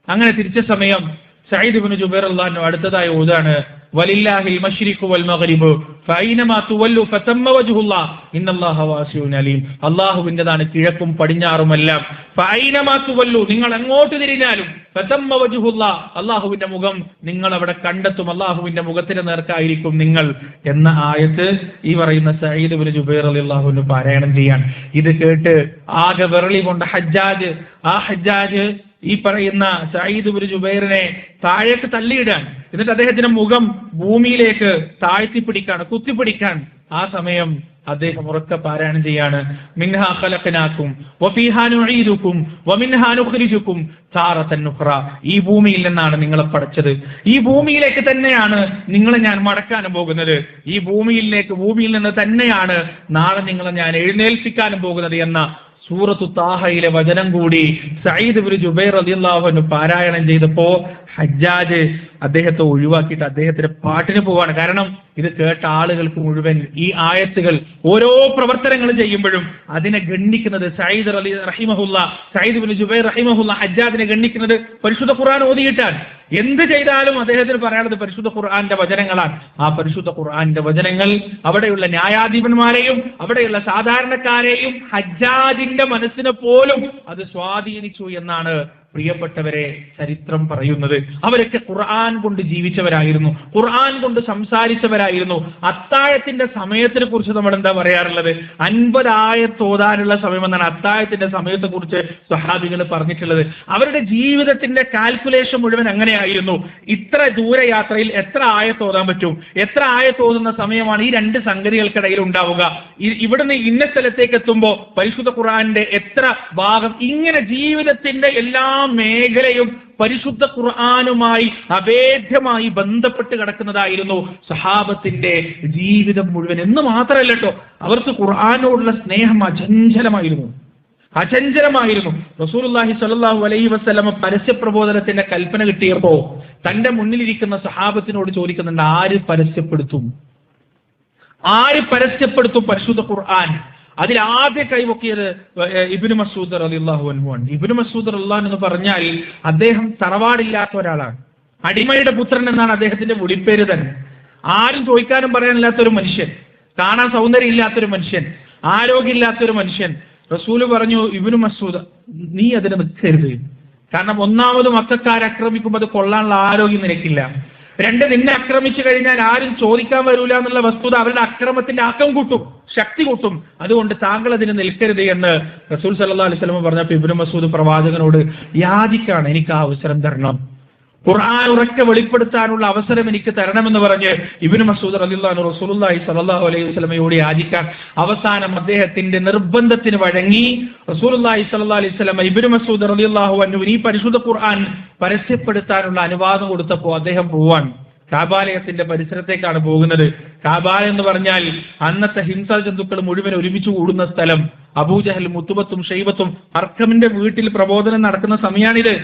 അങ്ങനെ തിരിച്ച സമയം സഈദ് ഇബ്നു ജുബൈർ അള്ളാഹു അടുത്തതായി ഓതാണ്, വലില്ലാഹിൽ മശ്രിഖു വൽ മഗ്രിബു ഫൈനമാ തുവല്ലു ഫതമ്മ വജ്ഹുല്ലാഹ് ഇന്നല്ലാഹ വാസിഉൻ അലീം. അല്ലാഹുവിന്റേതാണ് കിഴക്കും പടിഞ്ഞാറുമെല്ലാം. ഫൈനമാ തുവല്ലു, നിങ്ങൾ എങ്ങോട്ട് തിരിഞ്ഞാലും ഫതമ്മ വജ്ഹുല്ലാഹ്, അല്ലാഹുവിന്റെ മുഖം നിങ്ങൾ അവിടെ കണ്ടെത്തും, അല്ലാഹുവിന്റെ മുഖത്തിന്റെ നേർക്കായിരിക്കും നിങ്ങൾ എന്ന ആയത്ത് ഈ പറയുന്ന സഈദ് ഇബ്നു ജുബൈർ റളിയല്ലാഹു അൻഹു പാരായണം ചെയ്യാൻ. ഇത് കേട്ട് ആകെ വിറളി കൊണ്ട ഹജ്ജാജ് ഈ പറയുന്ന സഈദ് ഇബ്നു ജുബൈറിനെ താഴേക്ക് തള്ളിയിടാൻ, എന്നിട്ട് അദ്ദേഹത്തിന്റെ മുഖം ഭൂമിയിലേക്ക് താഴ്ത്തിപ്പിടിക്കാണ്, കുത്തിപ്പിടിക്കാൻ. ആ സമയം അദ്ദേഹം ഉറക്കെ പാരായണം ചെയ്യാണ്, മിൻഹാ ഖലഖനാകും വഫീഹാ നുഈദുകും വമിൻഹാ നുഖ്രിജുകും താറതൻ ഉഖ്റ. ഈ ഭൂമിയിൽ നിന്നാണ് നിങ്ങളെ പടച്ചത്, ഈ ഭൂമിയിലേക്ക് തന്നെയാണ് നിങ്ങളെ ഞാൻ മടക്കാനും പോകുന്നത്, ഈ ഭൂമിയിൽ നിന്ന് തന്നെയാണ് നാളെ നിങ്ങളെ ഞാൻ എഴുന്നേൽപ്പിക്കാനും പോകുന്നത് എന്ന സൂറത്തു താഹയിലെ വചനം കൂടി സഈദ് ഇബ്നു ജുബൈർ റളിയല്ലാഹു അൻഹു പാരായണം ചെയ്തപ്പോ ഹജ്ജാജ് അദ്ദേഹത്തെ ഒഴിവാക്കിയിട്ട് അദ്ദേഹത്തിന്റെ പാട്ടിന് പോവാണ്. കാരണം ഇത് കേട്ട ആളുകൾക്ക് മുഴുവൻ ഈ ആയത്തുകൾ ഓരോ പ്രവർത്തനങ്ങൾ ചെയ്യുമ്പോഴും അതിനെ ഗണ്ണിക്കുന്നത് സഈദ് ഇബ്നു ജുബൈർ റഹിമഹുല്ല ഹജ്ജാജിനെ ഗണ്ണിക്കുന്നത് പരിശുദ്ധ ഖുർആൻ ഓതിയിട്ടാണ്. എന്ത് ചെയ്താലും അദ്ദേഹത്തിന് പറയാനുള്ളത് പരിശുദ്ധ ഖുർആന്റെ വചനങ്ങളാണ്. ആ പരിശുദ്ധ ഖുർആന്റെ വചനങ്ങൾ അവിടെയുള്ള ന്യായാധിപന്മാരെയും അവിടെയുള്ള സാധാരണക്കാരെയും ഹജ്ജാജിന്റെ മനസ്സിനെ പോലും അത് സ്വാധീനിച്ചു എന്നാണ് പ്രിയപ്പെട്ടവരെ ചരിത്രം പറയുന്നത്. അവരൊക്കെ ഖുർആൻ കൊണ്ട് ജീവിച്ചവരായിരുന്നു, ഖുർആൻ കൊണ്ട് സംസാരിച്ചവരായിരുന്നു. അത്താഴത്തിന്റെ സമയത്തിനെ കുറിച്ച് നമ്മൾ എന്താ പറയാറുള്ളത്? 50 ആയത്ത് ഓതാനുള്ള സമയം എന്നാണ് അത്താഴത്തിന്റെ സമയത്തെ കുറിച്ച് സ്വഹാബികൾ പറഞ്ഞിട്ടുള്ളത്. അവരുടെ ജീവിതത്തിന്റെ കാൽക്കുലേഷൻ മുഴുവൻ അങ്ങനെയായിരുന്നു. ഇത്ര ദൂരയാത്രയിൽ എത്ര ആയത്ത് ഓതാൻ പറ്റും, എത്ര ആയത്ത് ഓതുന്ന സമയമാണ് ഈ രണ്ട് സംഗതികൾക്കിടയിൽ ഉണ്ടാവുക, ഇവിടുന്ന് ഇന്ന സ്ഥലത്തേക്ക് എത്തുമ്പോൾ പരിശുദ്ധ ഖുർആന്റെ എത്ര ഭാഗം, ഇങ്ങനെ ജീവിതത്തിന്റെ എല്ലാ മേഖലയും പരിശുദ്ധ ഖുർആനുമായി അഭേദ്യമായി ബന്ധപ്പെട്ട് കിടക്കുന്നതായിരുന്നു സഹാബത്തിന്റെ ജീവിതം മുഴുവൻ. എന്ന് മാത്രമല്ല കേട്ടോ, അവർക്ക് ഖുർആനോടുള്ള സ്നേഹം അചഞ്ചലമായിരുന്നു. റസൂലുള്ളാഹി സ്വല്ലല്ലാഹു അലൈഹി വസല്ലമ പരസ്യ പ്രബോധനത്തിന്റെ കൽപ്പന കിട്ടിയപ്പോ തന്റെ മുന്നിലിരിക്കുന്ന സഹാബത്തിനോട് ചോദിക്കുന്നുണ്ട്, ആര് പരസ്യപ്പെടുത്തും പരിശുദ്ധ ഖുർആൻ? അതിൽ ആദ്യ കൈവക്കിയത് ഇബ്നു മസ്ഊദ് റളിയല്ലാഹു അൻഹു ആണ്. ഇബ്നു മസ്ഊദ് റളിയല്ലാഹു എന്ന് പറഞ്ഞാൽ അദ്ദേഹം തറവാടില്ലാത്ത ഒരാളാണ്, അടിമയുടെ പുത്രൻ എന്നാണ് അദ്ദേഹത്തിന്റെ വിളിപ്പേര് തന്നെ. ആരും ചോദിക്കാനും പറയാനില്ലാത്തൊരു മനുഷ്യൻ, കാണാൻ സൗന്ദര്യം ഇല്ലാത്തൊരു മനുഷ്യൻ, ആരോഗ്യമില്ലാത്തൊരു മനുഷ്യൻ. റസൂല് പറഞ്ഞു, ഇബ്നു മസ്ഊദ് നീ അതിന് നിൽക്കരുത്. കാരണം ഒന്നാമത് മക്കക്കാരെ ആക്രമിക്കുമ്പോൾ അത് കൊള്ളാനുള്ള ആരോഗ്യം നിനക്കില്ല. രണ്ട്, നിന്നെ ആക്രമിച്ചു കഴിഞ്ഞാൽ ആരും ചോദിക്കാൻ വരൂല എന്നുള്ള വസ്തുത അവരുടെ അക്രമത്തിന്റെ ആക്കം കൂട്ടും, ശക്തി കൂട്ടും. അതുകൊണ്ട് താങ്കൾ അതിന് നിൽക്കരുത് എന്ന് റസൂൽ സല്ലല്ലാഹു അലൈഹി വസല്ലം പറഞ്ഞപ്പോൾ ഇബ്നു മസ്ഊദ് പ്രവാചകനോട് യാചിക്കാണ്, എനിക്ക് ആ അവസരം തരണം, ഖുർആൻ ഉറക്കെ വെളിപ്പെടുത്താനുള്ള അവസരം എനിക്ക് തരണമെന്ന് പറഞ്ഞ് ഇബ്നു മസ്ഊദ് റളിയല്ലാഹു അൻഹു റസൂലുള്ളാഹി സ്വല്ലല്ലാഹു അലൈഹി വസല്ലമയോട് യാചിക്കാൻ അവസാനം അദ്ദേഹത്തിന്റെ നിർബന്ധത്തിന് വഴങ്ങി റസൂലുള്ളാഹി സ്വല്ലല്ലാഹു അലൈഹി വസല്ലം ഇബ്നു മസ്ഊദ് റളിയല്ലാഹു അൻഹു ഈ പരിശുദ്ധ ഖുർആൻ പരസ്യപ്പെടുത്താനുള്ള അനുവാദം കൊടുത്തപ്പോൾ അദ്ദേഹം പോവാൻ കാബാലയത്തിന്റെ പരിസരത്തേക്കാണ് പോകുന്നത്. കാബാല എന്ന് പറഞ്ഞാൽ അന്നത്തെ ഹിംസ ജന്തുക്കൾ മുഴുവൻ ഒരുമിച്ച് കൂടുന്ന സ്ഥലം. അബൂജഹൽ, മുത്തുബത്തും ഷൈബത്തും അർഖമിന്റെ വീട്ടിൽ പ്രബോധനം നടക്കുന്ന സമയമാണിത്.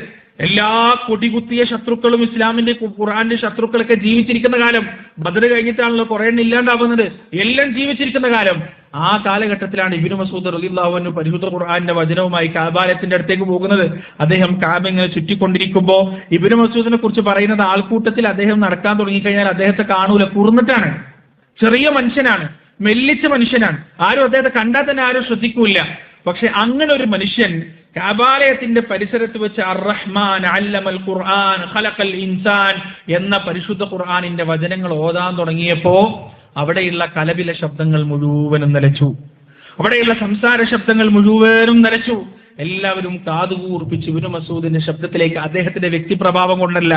എല്ലാ കൊടികുത്തിയ ശത്രുക്കളും ഇസ്ലാമിന്റെ ഖുർആന്റെ ശത്രുക്കളൊക്കെ ജീവിച്ചിരിക്കുന്ന കാലം. ബദർ കഴിഞ്ഞിട്ടാണല്ലോ കുറെ എണ്ണം ഇല്ലാണ്ടാവുന്നത്. എല്ലാം ജീവിച്ചിരിക്കുന്ന കാലം. ആ കാലഘട്ടത്തിലാണ് ഇബ്നു മസ്ഊദ് റളിയല്ലാഹു അൻഹു പരിശുദ്ധ ഖുർആന്റെ വചനവുമായി കാബാലയത്തിന്റെ അടുത്തേക്ക് പോകുന്നത്. അദ്ദേഹം കാബ ഇങ്ങനെ ചുറ്റിക്കൊണ്ടിരിക്കുമ്പോൾ ഇബ്നു മസ്ഊദിനെ കുറിച്ച് പറയുന്നത് ആൾക്കൂട്ടത്തിൽ അദ്ദേഹം നടക്കാൻ തുടങ്ങിക്കഴിഞ്ഞാൽ അദ്ദേഹത്തെ കാണൂല, കുർന്നിട്ടാണ്, ചെറിയ മനുഷ്യനാണ്, മെല്ലിച്ച മനുഷ്യനാണ്. ആരും അദ്ദേഹത്തെ കണ്ടാൽ തന്നെ ആരും ശ്രദ്ധിക്കൂല. പക്ഷെ അങ്ങനെ ഒരു മനുഷ്യൻ കാബാലയത്തിന്റെ പരിസരത്ത് വെച്ച് അർ-റഹ്മാൻ അല്ലമൽ ഖുർആൻ ഖലഖൽ ഇൻസാൻ എന്ന പരിശുദ്ധ ഖുർആനിന്റെ വചനങ്ങൾ ഓതാൻ തുടങ്ങിയപ്പോ അവിടെയുള്ള കലപില ശബ്ദങ്ങൾ മുഴുവനും നിലച്ചു, അവിടെയുള്ള സംസാര ശബ്ദങ്ങൾ മുഴുവനും നിലച്ചു. എല്ലാവരും കാതുകൂർപ്പിച്ചു ഇബ്നു മസ്ഊദിന്റെ ശബ്ദത്തിലേക്ക്. അദ്ദേഹത്തിന്റെ വ്യക്തിപ്രഭാവം കൊണ്ടല്ല,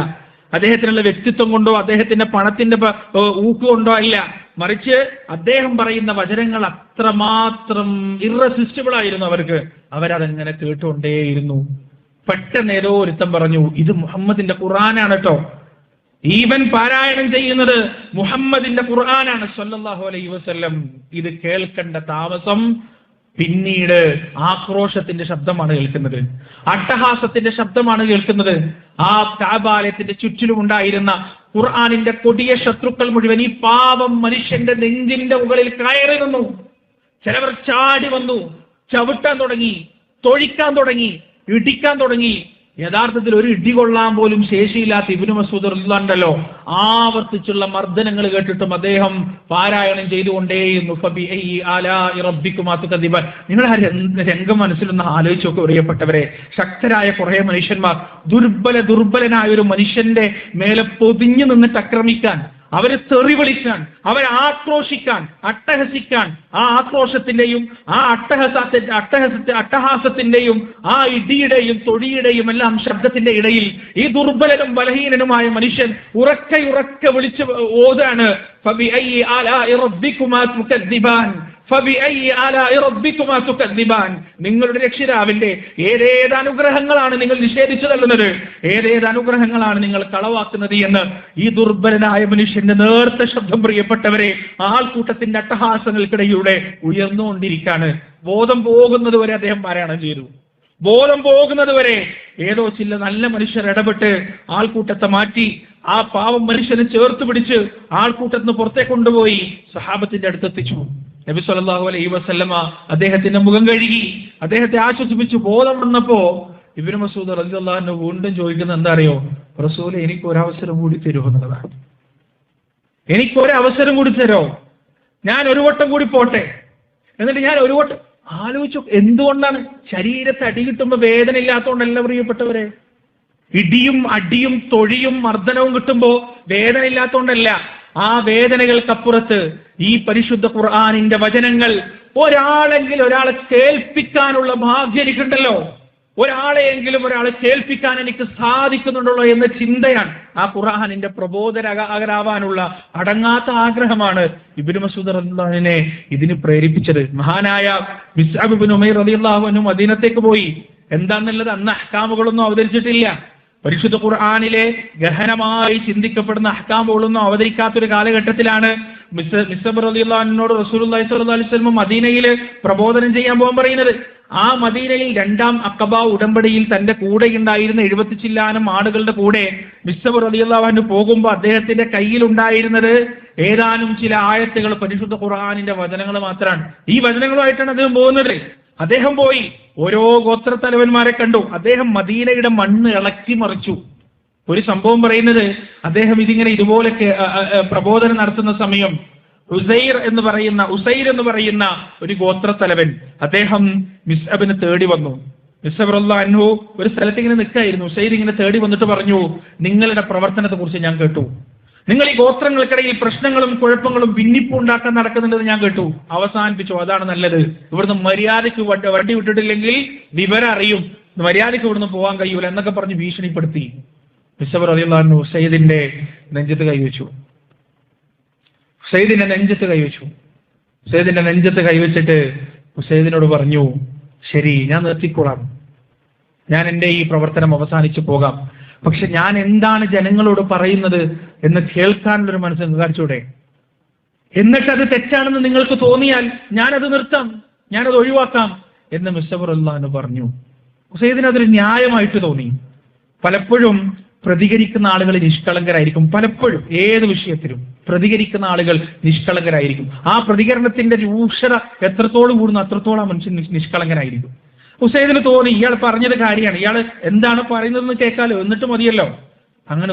അദ്ദേഹത്തിനുള്ള വ്യക്തിത്വം കൊണ്ടോ അദ്ദേഹത്തിന്റെ പണത്തിന്റെ ഊക്ക് കൊണ്ടോ അല്ല, മറിച്ച് അദ്ദേഹം പറയുന്ന വചനങ്ങൾ അത്രമാത്രം ഇറസിസ്റ്റിബിൾ ആയിരുന്നു അവർക്ക്. അവരതെങ്ങനെ കേട്ടുകൊണ്ടേയിരുന്നു. പെട്ടെന്ന് ഏതോ ഒരുത്തം പറഞ്ഞു, ഇത് മുഹമ്മദിന്റെ ഖുർആനാണ് കേട്ടോ. ഈവൻ പാരായണം ചെയ്യുന്നത് മുഹമ്മദിന്റെ ഖുർആനാണ് സല്ലല്ലാഹു അലൈഹി വസല്ലം. ഇത് കേൾക്കേണ്ട താമസം പിന്നീട് ആക്രോശത്തിന്റെ ശബ്ദമാണ് കേൾക്കുന്നത്, അട്ടഹാസത്തിന്റെ ശബ്ദമാണ് കേൾക്കുന്നത്. ആ കഅബാലയത്തിന്റെ ചുറ്റിലും ഉണ്ടായിരുന്ന ഖുർആനിന്റെ കൊടിയ ശത്രുക്കൾ മുഴുവൻ ഈ പാവം മനുഷ്യന്റെ നെഞ്ചിന്റെ മുകളിൽ കയറി നിന്നു. ചിലവർ ചാടി വന്നു, ചവിട്ടാൻ തുടങ്ങി, തൊഴിക്കാൻ തുടങ്ങി, ഇടിക്കാൻ തുടങ്ങി. യഥാർത്ഥത്തിൽ ഒരു ഇടി കൊള്ളാൻ പോലും ശേഷിയില്ലാത്ത ഇബ്നു മസ്ഊദ് റളിയല്ലാഹു ആവർത്തിച്ചുള്ള മർദ്ദനങ്ങൾ കേട്ടിട്ടും അദ്ദേഹം പാരായണം ചെയ്തുകൊണ്ടേയിരുന്നു. ഫബിഅയ്യി ആലാഇ റബ്ബികുമാ തുകദിബാൻ. നിങ്ങൾ ആ രംഗം മനസ്സിലൊന്ന് ആലോചിച്ച് നോക്കുക പ്രിയപ്പെട്ടവരെ. ശക്തരായ കുറെ മനുഷ്യന്മാർ ദുർബലനായ ഒരു മനുഷ്യന്റെ മേലെ പൊതിഞ്ഞു നിന്നിട്ട് ആക്രമിക്കാൻ, അവരെ തെറി വിളിക്കാൻ, അവരെ ആക്രോശിക്കാൻ, അട്ടഹസിക്കാൻ, ആ ആക്രോശത്തിന്റെയും ആ അട്ടഹാസത്തിന്റെയും ആ ഇടിയുടെയും തൊഴിയുടെയും എല്ലാം ശബ്ദത്തിന്റെ ഇടയിൽ ഈ ദുർബലനും ബലഹീനനുമായ മനുഷ്യൻ ഉറക്കെ വിളിച്ച് ഓതാണ് ഫബിഅയ്യി ആലാഇ റബ്ബികുമാ തുകദ്ദിബാൻ, ഫബിഅയ്യി ആലാഇ റബ്ബികുമാ തുകദ്ദിബാൻ. നിങ്ങളുടെ രക്ഷിതാവിന്റെ ഏതേത് അനുഗ്രഹങ്ങളാണ് നിങ്ങൾ നിഷേധിച്ചു തള്ളുന്നത്, ഏതേത് അനുഗ്രഹങ്ങളാണ് നിങ്ങൾ കളവാക്കുന്നത് എന്ന് ഈ ദുർബലനായ മനുഷ്യന്റെ നേർത്ത ശബ്ദം പ്രിയപ്പെട്ടവരെ ആൾക്കൂട്ടത്തിന്റെ അട്ടഹാസങ്ങൾക്കിടയിലൂടെ ഉയർന്നുകൊണ്ടിരിക്കുകയാണ്. ബോധം പോകുന്നത് വരെ അദ്ദേഹം പാരായണം ചെയ്തു. ബോധം പോകുന്നത് വരെ ഏതോ ചില നല്ല മനുഷ്യർ ഇടപെട്ട് ആൾക്കൂട്ടത്തെ മാറ്റി ആ പാവം മനുഷ്യനെ ചേർത്ത് പിടിച്ച് ആൾക്കൂട്ടത്തിന് പുറത്തേക്ക് കൊണ്ടുപോയി സഹാബത്തിന്റെ അടുത്തെത്തിച്ചു. നബി സല്ലല്ലാഹു അലൈഹി വസല്ലമ അദ്ദേഹത്തിന്റെ മുഖം കഴുകി, അദ്ദേഹത്തെ ആശ്വസിപ്പിച്ചു. ബോധം വന്നപ്പോ ഇബ്നു മസ്ഊദ് റളിയല്ലാഹു അൻഹു വീണ്ടും ചോദിക്കുന്നത് എന്താ അറിയോ? റസൂലേ, എനിക്ക് ഒരവസരം കൂടി തരുമോ എന്നുള്ളതാണ്. എനിക്കൊരവസരം കൂടി തരോ? ഞാൻ ഒരു വട്ടം കൂടി പോട്ടെ. എന്നിട്ട് ഞാൻ ഒരു വട്ടം ആലോചിച്ചു. എന്തുകൊണ്ടാണ്? ശരീരത്തെ അടി കിട്ടുമ്പോ വേദന ഇല്ലാത്തതുകൊണ്ടല്ല പ്രിയപ്പെട്ടവരെ. ഇടിയും അടിയും തൊഴിയും മർദ്ദനവും കിട്ടുമ്പോ വേദന ഇല്ലാത്തതുകൊണ്ടല്ല. ആ വേദനകൾക്കപ്പുറത്ത് ഈ പരിശുദ്ധ ഖുർആനിന്റെ വചനങ്ങൾ ഒരാളെ കേൾപ്പിക്കാനുള്ള ഭാഗ്യം എനിക്കുണ്ടല്ലോ, ഒരാളെ കേൾപ്പിക്കാൻ എനിക്ക് സാധിക്കുന്നുണ്ടല്ലോ എന്ന ചിന്തയാണ് ആ ഖുർആനിന്റെ പ്രബോധകരാവാനുള്ള അടങ്ങാത്ത ആഗ്രഹമാണ് ഇബ്നു മസ്ഊദ് റളിയല്ലാഹു അൻഹുവിനെ ഇതിന് പ്രേരിപ്പിച്ചത്. മഹാനായ മിസ്അബ് ഇബ്നു ഉമൈർ റളിയല്ലാഹു അൻഹു മദീനത്തേക്ക് പോയി. എന്താന്നുള്ളത് അന്ന് അഹ്കാമുകളൊന്നും അവതരിച്ചിട്ടില്ല. പരിശുദ്ധ ഖുർആനിലെ ഗഹനമായി ചിന്തിക്കപ്പെടുന്ന അഹ്കാമുകളൊന്നും അവതരിക്കാത്തൊരു കാലഘട്ടത്തിലാണ് മിസ്അബ് റളിയല്ലാഹു അൻഹുവിനോട് റസൂലുള്ളാഹി സ്വല്ലല്ലാഹു അലൈഹി വസല്ലം മദീനയിൽ പ്രബോധനം ചെയ്യാൻ പോകാൻ പറയുന്നത്. ആ മദീനയിൽ രണ്ടാം അഖബ ഉടമ്പടിയിൽ തന്റെ കൂടെ ഉണ്ടായിരുന്ന 70 ചില്ലാനം ആളുകളുടെ കൂടെ മിസ്അബ് റളിയല്ലാഹു അൻഹു പോകുമ്പോൾ അദ്ദേഹത്തിന്റെ കയ്യിൽ ഉണ്ടായിരുന്നത് ഏതാനും ചില ആയത്തുകൾ, പരിശുദ്ധ ഖുർആനിന്റെ വചനങ്ങൾ മാത്രമാണ്. ഈ വചനങ്ങളുമായിട്ടാണ് അദ്ദേഹം പോകുന്നത്. അദ്ദേഹം പോയി ഓരോ ഗോത്രത്തലവന്മാരെ കണ്ടു. അദ്ദേഹം മദീനയുടെ മണ്ണ് ഇളക്കി മറിച്ചു. ഒരു സംഭവം പറയുന്നത്, അദ്ദേഹം ഇതുപോലെ പ്രബോധനം നടത്തുന്ന സമയം ഉസൈർ എന്ന് പറയുന്ന ഒരു ഗോത്രത്തലവൻ അദ്ദേഹം മിസ്അബിനെ തേടി വന്നു. മിസ്അബ് റളിയല്ലാഹു അൻഹു ഒരു സ്ഥലത്ത് ഇങ്ങനെ നിൽക്കായിരുന്നു. ഉസൈർ ഇങ്ങനെ തേടി വന്നിട്ട് പറഞ്ഞു, നിങ്ങളുടെ പ്രവർത്തനത്തെ കുറിച്ച് ഞാൻ കേട്ടു. നിങ്ങൾ ഈ ഗോത്രങ്ങൾക്കിടയിൽ പ്രശ്നങ്ങളും കുഴപ്പങ്ങളും ഭിന്നിപ്പും ഉണ്ടാക്കാൻ നടക്കുന്നുണ്ടെന്ന് ഞാൻ കേട്ടു. അവസാനിപ്പിച്ചു. അതാണ് നല്ലത്. ഇവിടുന്ന് മര്യാദയ്ക്ക് വണ്ടി വിട്ടിട്ടില്ലെങ്കിൽ വിവരം അറിയും, മര്യാദയ്ക്ക് ഇവിടുന്ന് പോകാൻ കഴിയൂല എന്നൊക്കെ പറഞ്ഞ് ഭീഷണിപ്പെടുത്തി. മിസ്അബ് റളിയല്ലാഹു അൻഹു ഉസൈദിന്റെ നെഞ്ചത്ത് കൈവച്ചു. ഉസൈദിന്റെ നെഞ്ചത്ത് കൈവച്ചിട്ട് ഉസൈദിനോട് പറഞ്ഞു, ശരി, ഞാൻ നിർത്തിക്കോളാം, ഞാൻ എൻ്റെ ഈ പ്രവർത്തനം അവസാനിച്ചു പോകാം. പക്ഷെ ഞാൻ എന്താണ് ജനങ്ങളോട് പറയുന്നത് എന്ന് കേൾക്കാനുള്ളൊരു മനസ്സ് കാണിച്ചൂടെ? എന്നിട്ട് അത് തെറ്റാണെന്ന് നിങ്ങൾക്ക് തോന്നിയാൽ ഞാനത് നിർത്താം, ഞാനത് ഒഴിവാക്കാം എന്ന് മിസ്അബ് റളിയല്ലാഹു അൻഹു പറഞ്ഞു. ഉസൈദിന് അതൊരു ന്യായമായിട്ട് തോന്നി. പലപ്പോഴും പ്രതികരിക്കുന്ന ആളുകൾ നിഷ്കളങ്കരായിരിക്കും. പലപ്പോഴും ഏത് വിഷയത്തിലും പ്രതികരിക്കുന്ന ആളുകൾ നിഷ്കളങ്കരായിരിക്കും. ആ പ്രതികരണത്തിന്റെ രൂക്ഷത എത്രത്തോളം കൂടുന്നു അത്രത്തോളം മനുഷ്യൻ നിഷ്കളങ്കനായിരിക്കും. ഉസൈദിന് തോന്നി ഇയാൾ പറഞ്ഞത് കാര്യമാണ്, ഇയാൾ എന്താണ് പറയുന്നതെന്ന് കേൾക്കാലോ, എന്നിട്ട് മതിയല്ലോ. അങ്ങനെ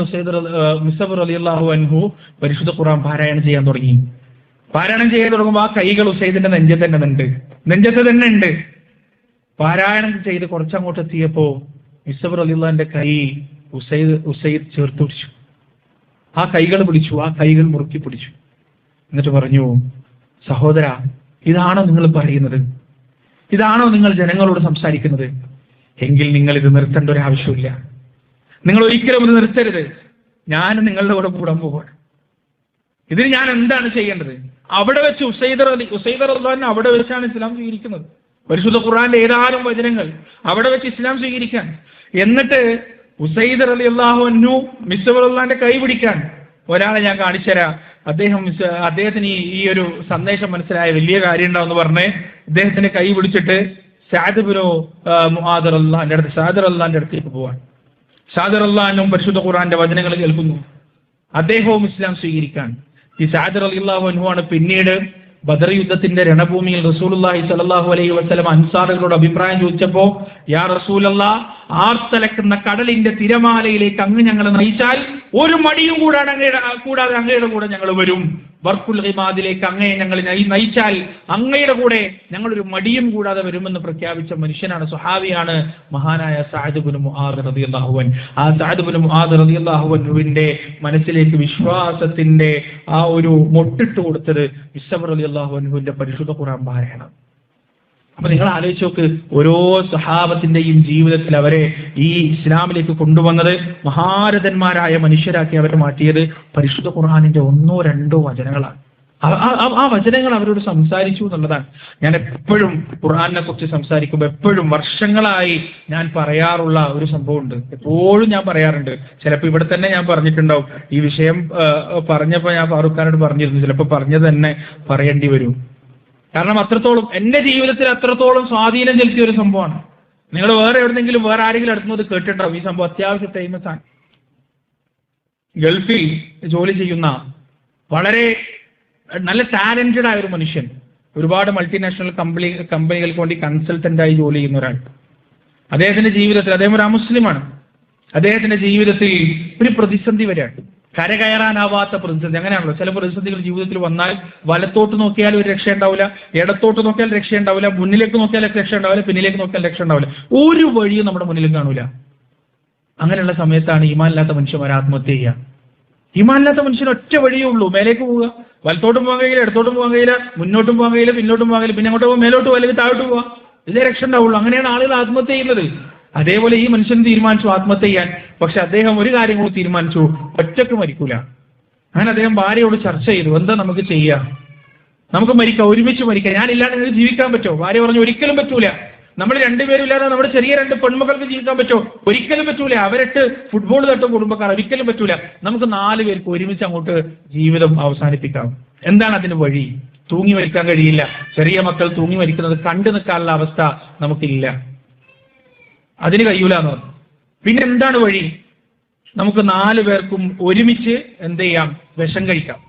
മിസ്അബ് റളിയല്ലാഹു അൻഹു പരിശുദ്ധ ഖുർആൻ പാരായണം ചെയ്യാൻ തുടങ്ങി. പാരായണം ചെയ്യാൻ തുടങ്ങുമ്പോൾ ആ കൈകൾ ഉസൈദിന്റെ നെഞ്ചത്ത് തന്നെ ഉണ്ട്. പാരായണം ചെയ്ത് കുറച്ചങ്ങോട്ട് എത്തിയപ്പോ മിസ്അബ് റളിയല്ലാഹുവിന്റെ കൈ ഉസൈദ് ചേർത്ത് പിടിച്ചു. ആ കൈകൾ മുറുക്കി പിടിച്ചു. എന്നിട്ട് പറഞ്ഞു, സഹോദര, ഇതാണോ നിങ്ങൾ പറയുന്നത്? ഇതാണോ നിങ്ങൾ ജനങ്ങളോട് സംസാരിക്കുന്നത്? എങ്കിൽ നിങ്ങൾ ഇത് നിർത്തേണ്ട ഒരു ആവശ്യമില്ല. നിങ്ങൾ ഒരിക്കലും ഇത് നിർത്തരുത്. ഞാൻ നിങ്ങളുടെ കൂടെ കൂടാൻ പോവാണ്. ഇതിന് ഞാൻ എന്താണ് ചെയ്യേണ്ടത്? അവിടെ വെച്ച് ഉസൈദ് റളിയല്ലാഹു അവിടെ വെച്ചാണ് ഇസ്ലാം സ്വീകരിക്കുന്നത്. പരിശുദ്ധ ഖുർആന്റെ ഏതാനും വചനങ്ങൾ അവിടെ വെച്ച് ഇസ്ലാം സ്വീകരിക്കാൻ. എന്നിട്ട് ഉസൈദ് റളിയല്ലാഹു അൻഹു മിസ്വറുള്ളാന്റെ കൈ പിടിക്കാൻ ഒരാളെ ഞാൻ കാണിച്ചുതരാം, അദ്ദേഹത്തിന് ഈ ഒരു സന്ദേശം മനസ്സിലായ വലിയ കാര്യം ഉണ്ടാവും എന്ന് പറഞ്ഞ് ഇദ്ദേഹത്തിന്റെ കൈ പിടിച്ചിട്ട് സഅദ് ഇബ്നു മുആദ് റളിയല്ലാഹുവിന്റെ അടുത്തേക്ക് പോവാൻ. സഅദ് റളിയല്ലാഹു പരിശുദ്ധ ഖുർആന്റെ വചനങ്ങൾ കേൾക്കുന്നു. അദ്ദേഹവും ഇസ്ലാം സ്വീകരിക്കാൻ. ഈ സഅദ് റളിയല്ലാഹു അൻഹു ആണ് പിന്നീട് ബദർ യുദ്ധത്തിന്റെ രണഭൂമിയിൽ റസൂലുള്ളാഹി സ്വല്ലല്ലാഹു അലൈഹി വസല്ലം അൻസാറുകളോട് അഭിപ്രായം ചോദിച്ചപ്പോ, യാ റസൂലല്ലാഹ്, ആർത്തലക്കുന്ന കടലിന്റെ തിരമാലയിലേക്ക് അങ്ങ് ഞങ്ങളെ നയിച്ചാൽ ഒരു മടിയും കൂടാതെ അങ്ങയുടെ കൂടെ ഞങ്ങൾ വരും. ബർക്കുൽ ഹിമാദിലേക്ക് അങ്ങയെ ഞങ്ങൾ നയിച്ചാൽ അങ്ങയുടെ കൂടെ ഞങ്ങളൊരു മടിയും കൂടാതെ വരുമെന്ന് പ്രഖ്യാപിച്ച മനുഷ്യനാണ്, സ്വഹാബിയാണ് മഹാനായ സഅദ് ഇബ്നു മുആദ് റളിയല്ലാഹു അൻഹു. ആ സഅദ് ഇബ്നു മുആദ് റളിയല്ലാഹു അൻഹുവിന്റെ മനസ്സിലേക്ക് വിശ്വാസത്തിന്റെ ആ ഒരു മൊട്ടിട്ട് കൊടുത്തത് ഇസ്സബർ റളിയല്ലാഹു അൻഹുവിന്റെ പരിശുദ്ധ ഖുർആൻ പാരായണം. അപ്പൊ നിങ്ങൾ ആലോചിച്ച് നോക്ക്, ഓരോ സഹാബത്തിന്റെയും ജീവിതത്തിൽ അവരെ ഈ ഇസ്ലാമിലേക്ക് കൊണ്ടുവന്നത്, മഹാരഥന്മാരായ മനുഷ്യരാക്കി അവരെ മാറ്റിയത് പരിശുദ്ധ ഖുർആനിന്റെ 1-2 വചനങ്ങളാണ്. ആ വചനങ്ങൾ അവരോട് സംസാരിച്ചു എന്നുള്ളതാണ്. ഞാൻ എപ്പോഴും ഖുർആനെ കുറിച്ച് സംസാരിക്കുമ്പോൾ എപ്പോഴും വർഷങ്ങളായി ഞാൻ പറയാറുള്ള ഒരു സംഭവമുണ്ട്. എപ്പോഴും ഞാൻ പറയാറുണ്ട്. ചിലപ്പോൾ ഇവിടെ തന്നെ ഞാൻ പറഞ്ഞിട്ടുണ്ടാവും. ഈ വിഷയം പറഞ്ഞപ്പോൾ ഞാൻ ഫാറൂഖ് പറഞ്ഞിരുന്നു, ചിലപ്പോൾ പറഞ്ഞത് തന്നെ പറയേണ്ടി വരും. കാരണം അത്രത്തോളം എന്റെ ജീവിതത്തിൽ അത്രത്തോളം സ്വാധീനം ചെലുത്തിയ ഒരു സംഭവമാണ്. നിങ്ങൾ വേറെ എവിടെന്നെങ്കിലും വേറെ ആരെങ്കിലും അടുത്തുന്നത് കേട്ടിട്ടുണ്ടാവും. ഈ സംഭവം അത്യാവശ്യം ഫേമസ് ആണ്. ഗൾഫിൽ ജോലി ചെയ്യുന്ന വളരെ നല്ല ടാലന്റഡ് ആയ ഒരു മനുഷ്യൻ, ഒരുപാട് മൾട്ടിനാഷണൽ കമ്പനികൾക്ക് വേണ്ടി കൺസൾട്ടന്റായി ജോലി ചെയ്യുന്ന ഒരാൾ. അദ്ദേഹത്തിന്റെ ജീവിതത്തിൽ, അദ്ദേഹം ഒരു അമുസ്ലിമാണ്, അദ്ദേഹത്തിന്റെ ജീവിതത്തിൽ ഒരു പ്രതിസന്ധി വരെയാണ്. കരകയറാനാവാത്ത പ്രതിസന്ധി. അങ്ങനെയാണല്ലോ ചില പ്രതിസന്ധികൾ ജീവിതത്തിൽ വന്നാൽ, വലത്തോട്ട് നോക്കിയാൽ ഒരു രക്ഷ ഉണ്ടാവില്ല, ഇടത്തോട്ട് നോക്കിയാൽ രക്ഷ ഉണ്ടാവില്ല, മുന്നിലേക്ക് നോക്കിയാൽ രക്ഷ ഉണ്ടാവില്ല, പിന്നിലേക്ക് നോക്കിയാൽ രക്ഷ ഉണ്ടാവില്ല, ഒരു വഴിയും നമ്മുടെ മുന്നിൽ കാണൂല. അങ്ങനെയുള്ള സമയത്താണ് ഈമാനില്ലാത്ത മനുഷ്യന്മാർ ആത്മഹത്യ ചെയ്യുക. ഈമാനില്ലാത്ത മനുഷ്യന് ഒറ്റ വഴിയേ ഉള്ളൂ, മേലേക്ക് പോവുക. വലത്തോട്ടും പോകാൻ കഴിയില്ല, ഇടത്തോട്ടും പോകാൻ കഴിയില്ല, മുന്നോട്ടും പോകാൻ കഴിയില്ല, പിന്നോട്ടും പോകാൻ കഴിയില്ല, പിന്നെ അങ്ങോട്ട് പോകും, മേലോട്ട് പോകുക, അല്ലെങ്കിൽ താഴോട്ട് പോവുക. ഇതേ രക്ഷ ഉണ്ടാവുള്ളൂ. അങ്ങനെയാണ് ആളുകൾ ആത്മഹത്യ ചെയ്യുന്നത്. അതേപോലെ ഈ മനുഷ്യൻ തീരുമാനിച്ചു ആത്മഹത്യ ചെയ്യാൻ. പക്ഷെ അദ്ദേഹം ഒരു കാര്യം കൂടി തീരുമാനിച്ചു, ഒറ്റക്ക് മരിക്കൂല. അങ്ങനെ അദ്ദേഹം ഭാര്യയോട് ചർച്ച ചെയ്തു, എന്താ നമുക്ക് ചെയ്യാം, നമുക്ക് മരിക്കാം, ഒരുമിച്ച് മരിക്കാം, ഞാനില്ലാതെ നിങ്ങൾക്ക് ജീവിക്കാൻ പറ്റുമോ? ഭാര്യ പറഞ്ഞു, ഒരിക്കലും പറ്റൂല. നമ്മൾ രണ്ടുപേരും ഇല്ലാതെ നമ്മുടെ ചെറിയ 2 പെൺമക്കൾക്ക് ജീവിക്കാൻ പറ്റുമോ? ഒരിക്കലും പറ്റൂല. അവരിട്ട് ഫുട്ബോൾ തട്ടും കുടുംബക്കാർ, ഒരിക്കലും പറ്റൂല. നമുക്ക് 4 പേർക്ക് ഒരുമിച്ച് അങ്ങോട്ട് ജീവിതം അവസാനിപ്പിക്കാം. എന്താണ് അതിന് വഴി? തൂങ്ങി മരിക്കാൻ കഴിയില്ല. ചെറിയ മക്കൾ തൂങ്ങി മരിക്കുന്നത് കണ്ടു നിൽക്കാനുള്ള അവസ്ഥ നമുക്കില്ല, അതിന് കഴിയൂല എന്ന് പറഞ്ഞു. പിന്നെ എന്താണ് വഴി? നമുക്ക് 4 പേർക്കും ഒരുമിച്ച് എന്ത് ചെയ്യാം? വിഷം കഴിക്കാം.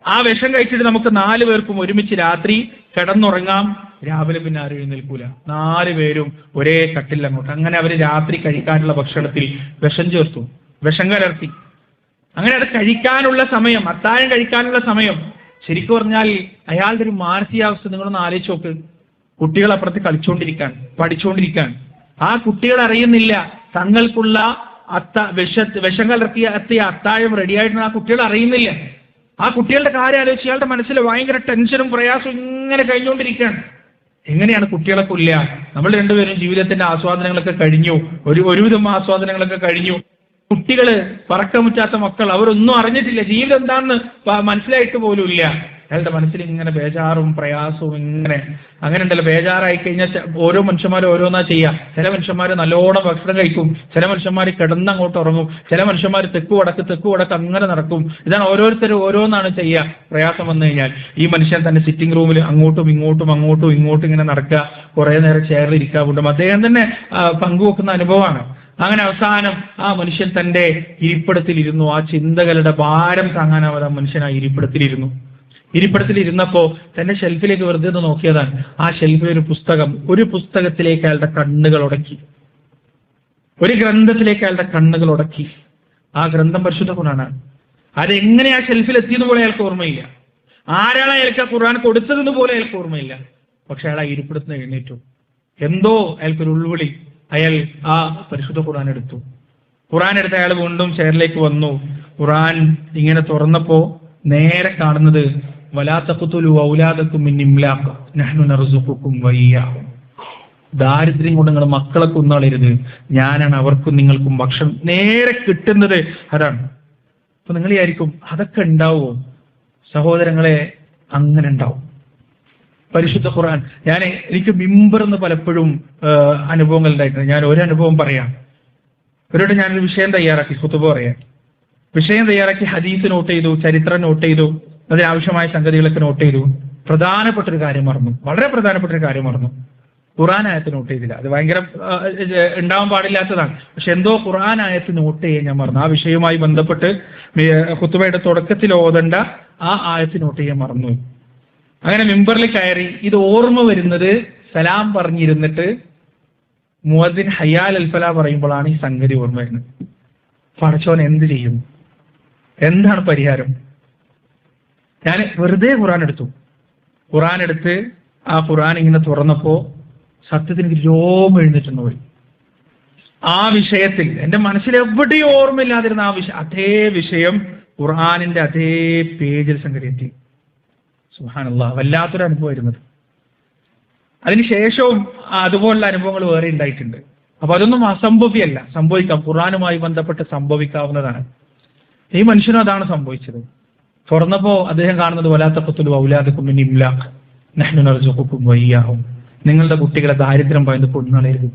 ആ വിഷം കഴിച്ചിട്ട് നമുക്ക് 4 പേർക്കും ഒരുമിച്ച് രാത്രി കിടന്നുറങ്ങാം. രാവിലെ പിന്നെ ആരും എഴുന്നേൽക്കൂല. 4 പേരും ഒരേ കട്ടിൽ അങ്ങോട്ട്. അങ്ങനെ അവർ രാത്രി കഴിക്കാനുള്ള ഭക്ഷണത്തിൽ വിഷം ചേർത്തു, വിഷം കലർത്തി. അങ്ങനെ അത് കഴിക്കാനുള്ള സമയം, അത്താഴം കഴിക്കാനുള്ള സമയം, ശരിക്കും പറഞ്ഞാൽ അയാളുടെ ഒരു മാനസികാവസ്ഥ നിങ്ങളൊന്ന് ആലോചിച്ച് നോക്ക്. കുട്ടികൾ അപ്പുറത്ത് കളിച്ചുകൊണ്ടിരിക്കാൻ, പഠിച്ചുകൊണ്ടിരിക്കാൻ. ആ കുട്ടികൾ അറിയുന്നില്ല തങ്ങൾക്കുള്ള വിഷം കലർത്തിയ അത്താഴം റെഡിയായിട്ടുണ്ട്. ആ കുട്ടികൾ അറിയുന്നില്ല. ആ കുട്ടികളുടെ കാര്യം ആലോചിച്ച് ഇയാളുടെ മനസ്സിൽ ഭയങ്കര ടെൻഷനും പ്രയാസവും ഇങ്ങനെ കഴിഞ്ഞുകൊണ്ടിരിക്കുകയാണ്. എങ്ങനെയാണ് കുട്ടികളെ കൊല്ലുക? നമ്മൾ രണ്ടുപേരും ജീവിതത്തിന്റെ ആസ്വാദനങ്ങളൊക്കെ കഴിഞ്ഞു, ഒരുവിധം ആസ്വാദനങ്ങളൊക്കെ കഴിഞ്ഞു. കുട്ടികള്, പറക്കമുറ്റാത്ത മക്കൾ, അവരൊന്നും അറിഞ്ഞിട്ടില്ല, ജീവിതം എന്താണെന്ന് മനസ്സിലായിട്ട് പോലും ഇല്ല. അയാളുടെ മനസ്സിൽ ഇങ്ങനെ ബേജാറും പ്രയാസവും അങ്ങനെ ഉണ്ടല്ലോ. ബേജാറായി കഴിഞ്ഞാൽ ഓരോ മനുഷ്യന്മാരും ഓരോന്നാ ചെയ്യുക. ചില മനുഷ്യന്മാർ നല്ലോണം ഭക്ഷണം കഴിക്കും, ചില മനുഷ്യന്മാർ കിടന്നങ്ങോട്ട് ഉറങ്ങും, ചില മനുഷ്യന്മാർ തെക്ക് വടക്ക് അങ്ങനെ നടക്കും. ഇതാണ് ഓരോരുത്തരും ഓരോന്നാണ് ചെയ്യുക. പ്രയാസം വന്നു കഴിഞ്ഞാൽ ഈ മനുഷ്യൻ തന്നെ സിറ്റിംഗ് റൂമിൽ അങ്ങോട്ടും ഇങ്ങോട്ടും ഇങ്ങനെ നടക്കുക, കുറെ നേരം ചെയറിൽ ഇരിക്കുക. കൊണ്ടും അദ്ദേഹം തന്നെ പങ്കുവെക്കുന്ന അനുഭവമാണ്. അങ്ങനെ അവസാനം ആ മനുഷ്യൻ തന്റെ ഇരിപ്പിടത്തിലിരുന്നു. ആ ചിന്തകളുടെ ഭാരം താങ്ങാനാവാതെ മനുഷ്യൻ ആ ഇരിപ്പിടത്തിലിരുന്നപ്പോ തന്റെ ഷെൽഫിലേക്ക് വെറുതെ ഒന്ന് നോക്കിയതാണ്. ആ ഷെൽഫിൽ ഒരു പുസ്തകത്തിലേക്ക് അയാളുടെ കണ്ണുകൾ ഉടക്കി, ഒരു ഗ്രന്ഥത്തിലേക്ക് അയാളുടെ കണ്ണുകൾ ഉടക്കി. ആ ഗ്രന്ഥം പരിശുദ്ധ ഖുർആനാണ്. അതെങ്ങനെ ആ ഷെൽഫിൽ എത്തിയെന്ന് പോലെ അയാൾക്ക് ഓർമ്മയില്ല. ആരാണ് അയാൾക്ക് ഖുർആൻ കൊടുത്തതെന്ന് പോലെ അയാൾക്ക് ഓർമ്മയില്ല. പക്ഷെ അയാൾ ആ ഇരിപ്പിടത്തിന് എഴുന്നേറ്റു. എന്തോ അയാൾക്കൊരു ഉൾവിളി. അയാൾ ആ പരിശുദ്ധ ഖുർആൻ എടുത്തു. അയാൾ വീണ്ടും ചെയറിലേക്ക് വന്നു. ഖുർആൻ ഇങ്ങനെ തുറന്നപ്പോ നേരെ കാണുന്നത് വലാ തഖ്തുലു ഔലാദക്കും മിൻ ഇംലാഖ് നഹ്നു നർസുഖുക്കും വഇയ്യാഹും. ദാരിദ്ര്യം കൊണ്ട് നിങ്ങൾ മക്കളെ കൊന്നളരുത്, ഞാനാണ് അവർക്കും നിങ്ങൾക്കും ഭക്ഷണം. നേരെ കിട്ടുന്നത് അതാണ്. അപ്പൊ നിങ്ങൾ വിചാരിക്കും അതൊക്കെ ഉണ്ടാവുമോ? സഹോദരങ്ങളെ, അങ്ങനെ ഉണ്ടാവും. പരിശുദ്ധ ഖുർആൻ, എനിക്ക് മിമ്പർന്ന് പലപ്പോഴും അനുഭവങ്ങൾ ഉണ്ടായിട്ടുണ്ട്. ഞാൻ ഒരു അനുഭവം പറയാം. ഇവരോട് ഞാനൊരു വിഷയം തയ്യാറാക്കി, ഖുതുബ പറയാൻ വിഷയം തയ്യാറാക്കി, ഹദീസ് നോട്ട് ചെയ്തു, ചരിത്രം നോട്ട് ചെയ്തു, അതിനാവശ്യമായ സംഗതികളൊക്കെ നോട്ട് ചെയ്തു. പ്രധാനപ്പെട്ടൊരു കാര്യം മറന്നു, വളരെ പ്രധാനപ്പെട്ടൊരു കാര്യം മറന്നു. ഖുർആൻ ആയത്ത് നോട്ട് ചെയ്തില്ല. അത് ഭയങ്കര ഉണ്ടാവാൻ പാടില്ലാത്തതാണ്. പക്ഷെ എന്തോ ഖുർആൻ ആയത്ത് നോട്ട് ചെയ്യാൻ ഞാൻ മറന്നു. ആ വിഷയവുമായി ബന്ധപ്പെട്ട് ഖുതുബയുടെ തുടക്കത്തിൽ ഓതേണ്ട ആ ആയത്ത് നോട്ട് ചെയ്യാൻ മറന്നു. അങ്ങനെ മിമ്പറിൽ കയറി ഇത് ഓർമ്മ വരുന്നത് സലാം പറഞ്ഞിരുന്നിട്ട് മുഅദ്ദിൻ ഹയ്യാൽ അൽ ഫലാ പറയുമ്പോഴാണ് ഈ സംഗതി ഓർമ്മ വരുന്നത്. പടച്ചോൻ എന്ത് ചെയ്യും? എന്താണ് പരിഹാരം? ഞാൻ വെറുതെ ഖുർആൻ എടുത്ത് ആ ഖുർആൻ ഇങ്ങനെ തുറന്നപ്പോ സത്യത്തിന് എനിക്ക് രോമം എഴുന്നേറ്റുന്നു പോയി. ആ വിഷയത്തിൽ എന്റെ മനസ്സിൽ എവിടെയും ഓർമ്മയില്ലാതിരുന്ന അതേ വിഷയം ഖുർആനിന്റെ അതേ പേജിൽ സംഗതി എത്തി. സുബ്ഹാനല്ലാഹ്, വല്ലാത്തൊരു അനുഭവമായിരുന്നത്. അതിനുശേഷവും അതുപോലുള്ള അനുഭവങ്ങൾ വേറെ ഉണ്ടായിട്ടുണ്ട്. അപ്പൊ അതൊന്നും അസംഭവ്യമല്ല, സംഭവിക്കാം. ഖുർആനുമായി ബന്ധപ്പെട്ട് സംഭവിക്കാവുന്നതാണ്. ഈ മനുഷ്യനും അതാണ് സംഭവിച്ചത്. തുറന്നപ്പോ അദ്ദേഹം കാണുന്നത് വലാത്തഖ്തുലു ഔലാദകും മിൻ ഇംലാഖ് നഹ്നു നർസുഖുകും വഇയ്യാഹും, നിങ്ങളുടെ കുട്ടികളെ ദാരിദ്ര്യം ഭയന്ന് കൊന്നുകളയരുത്.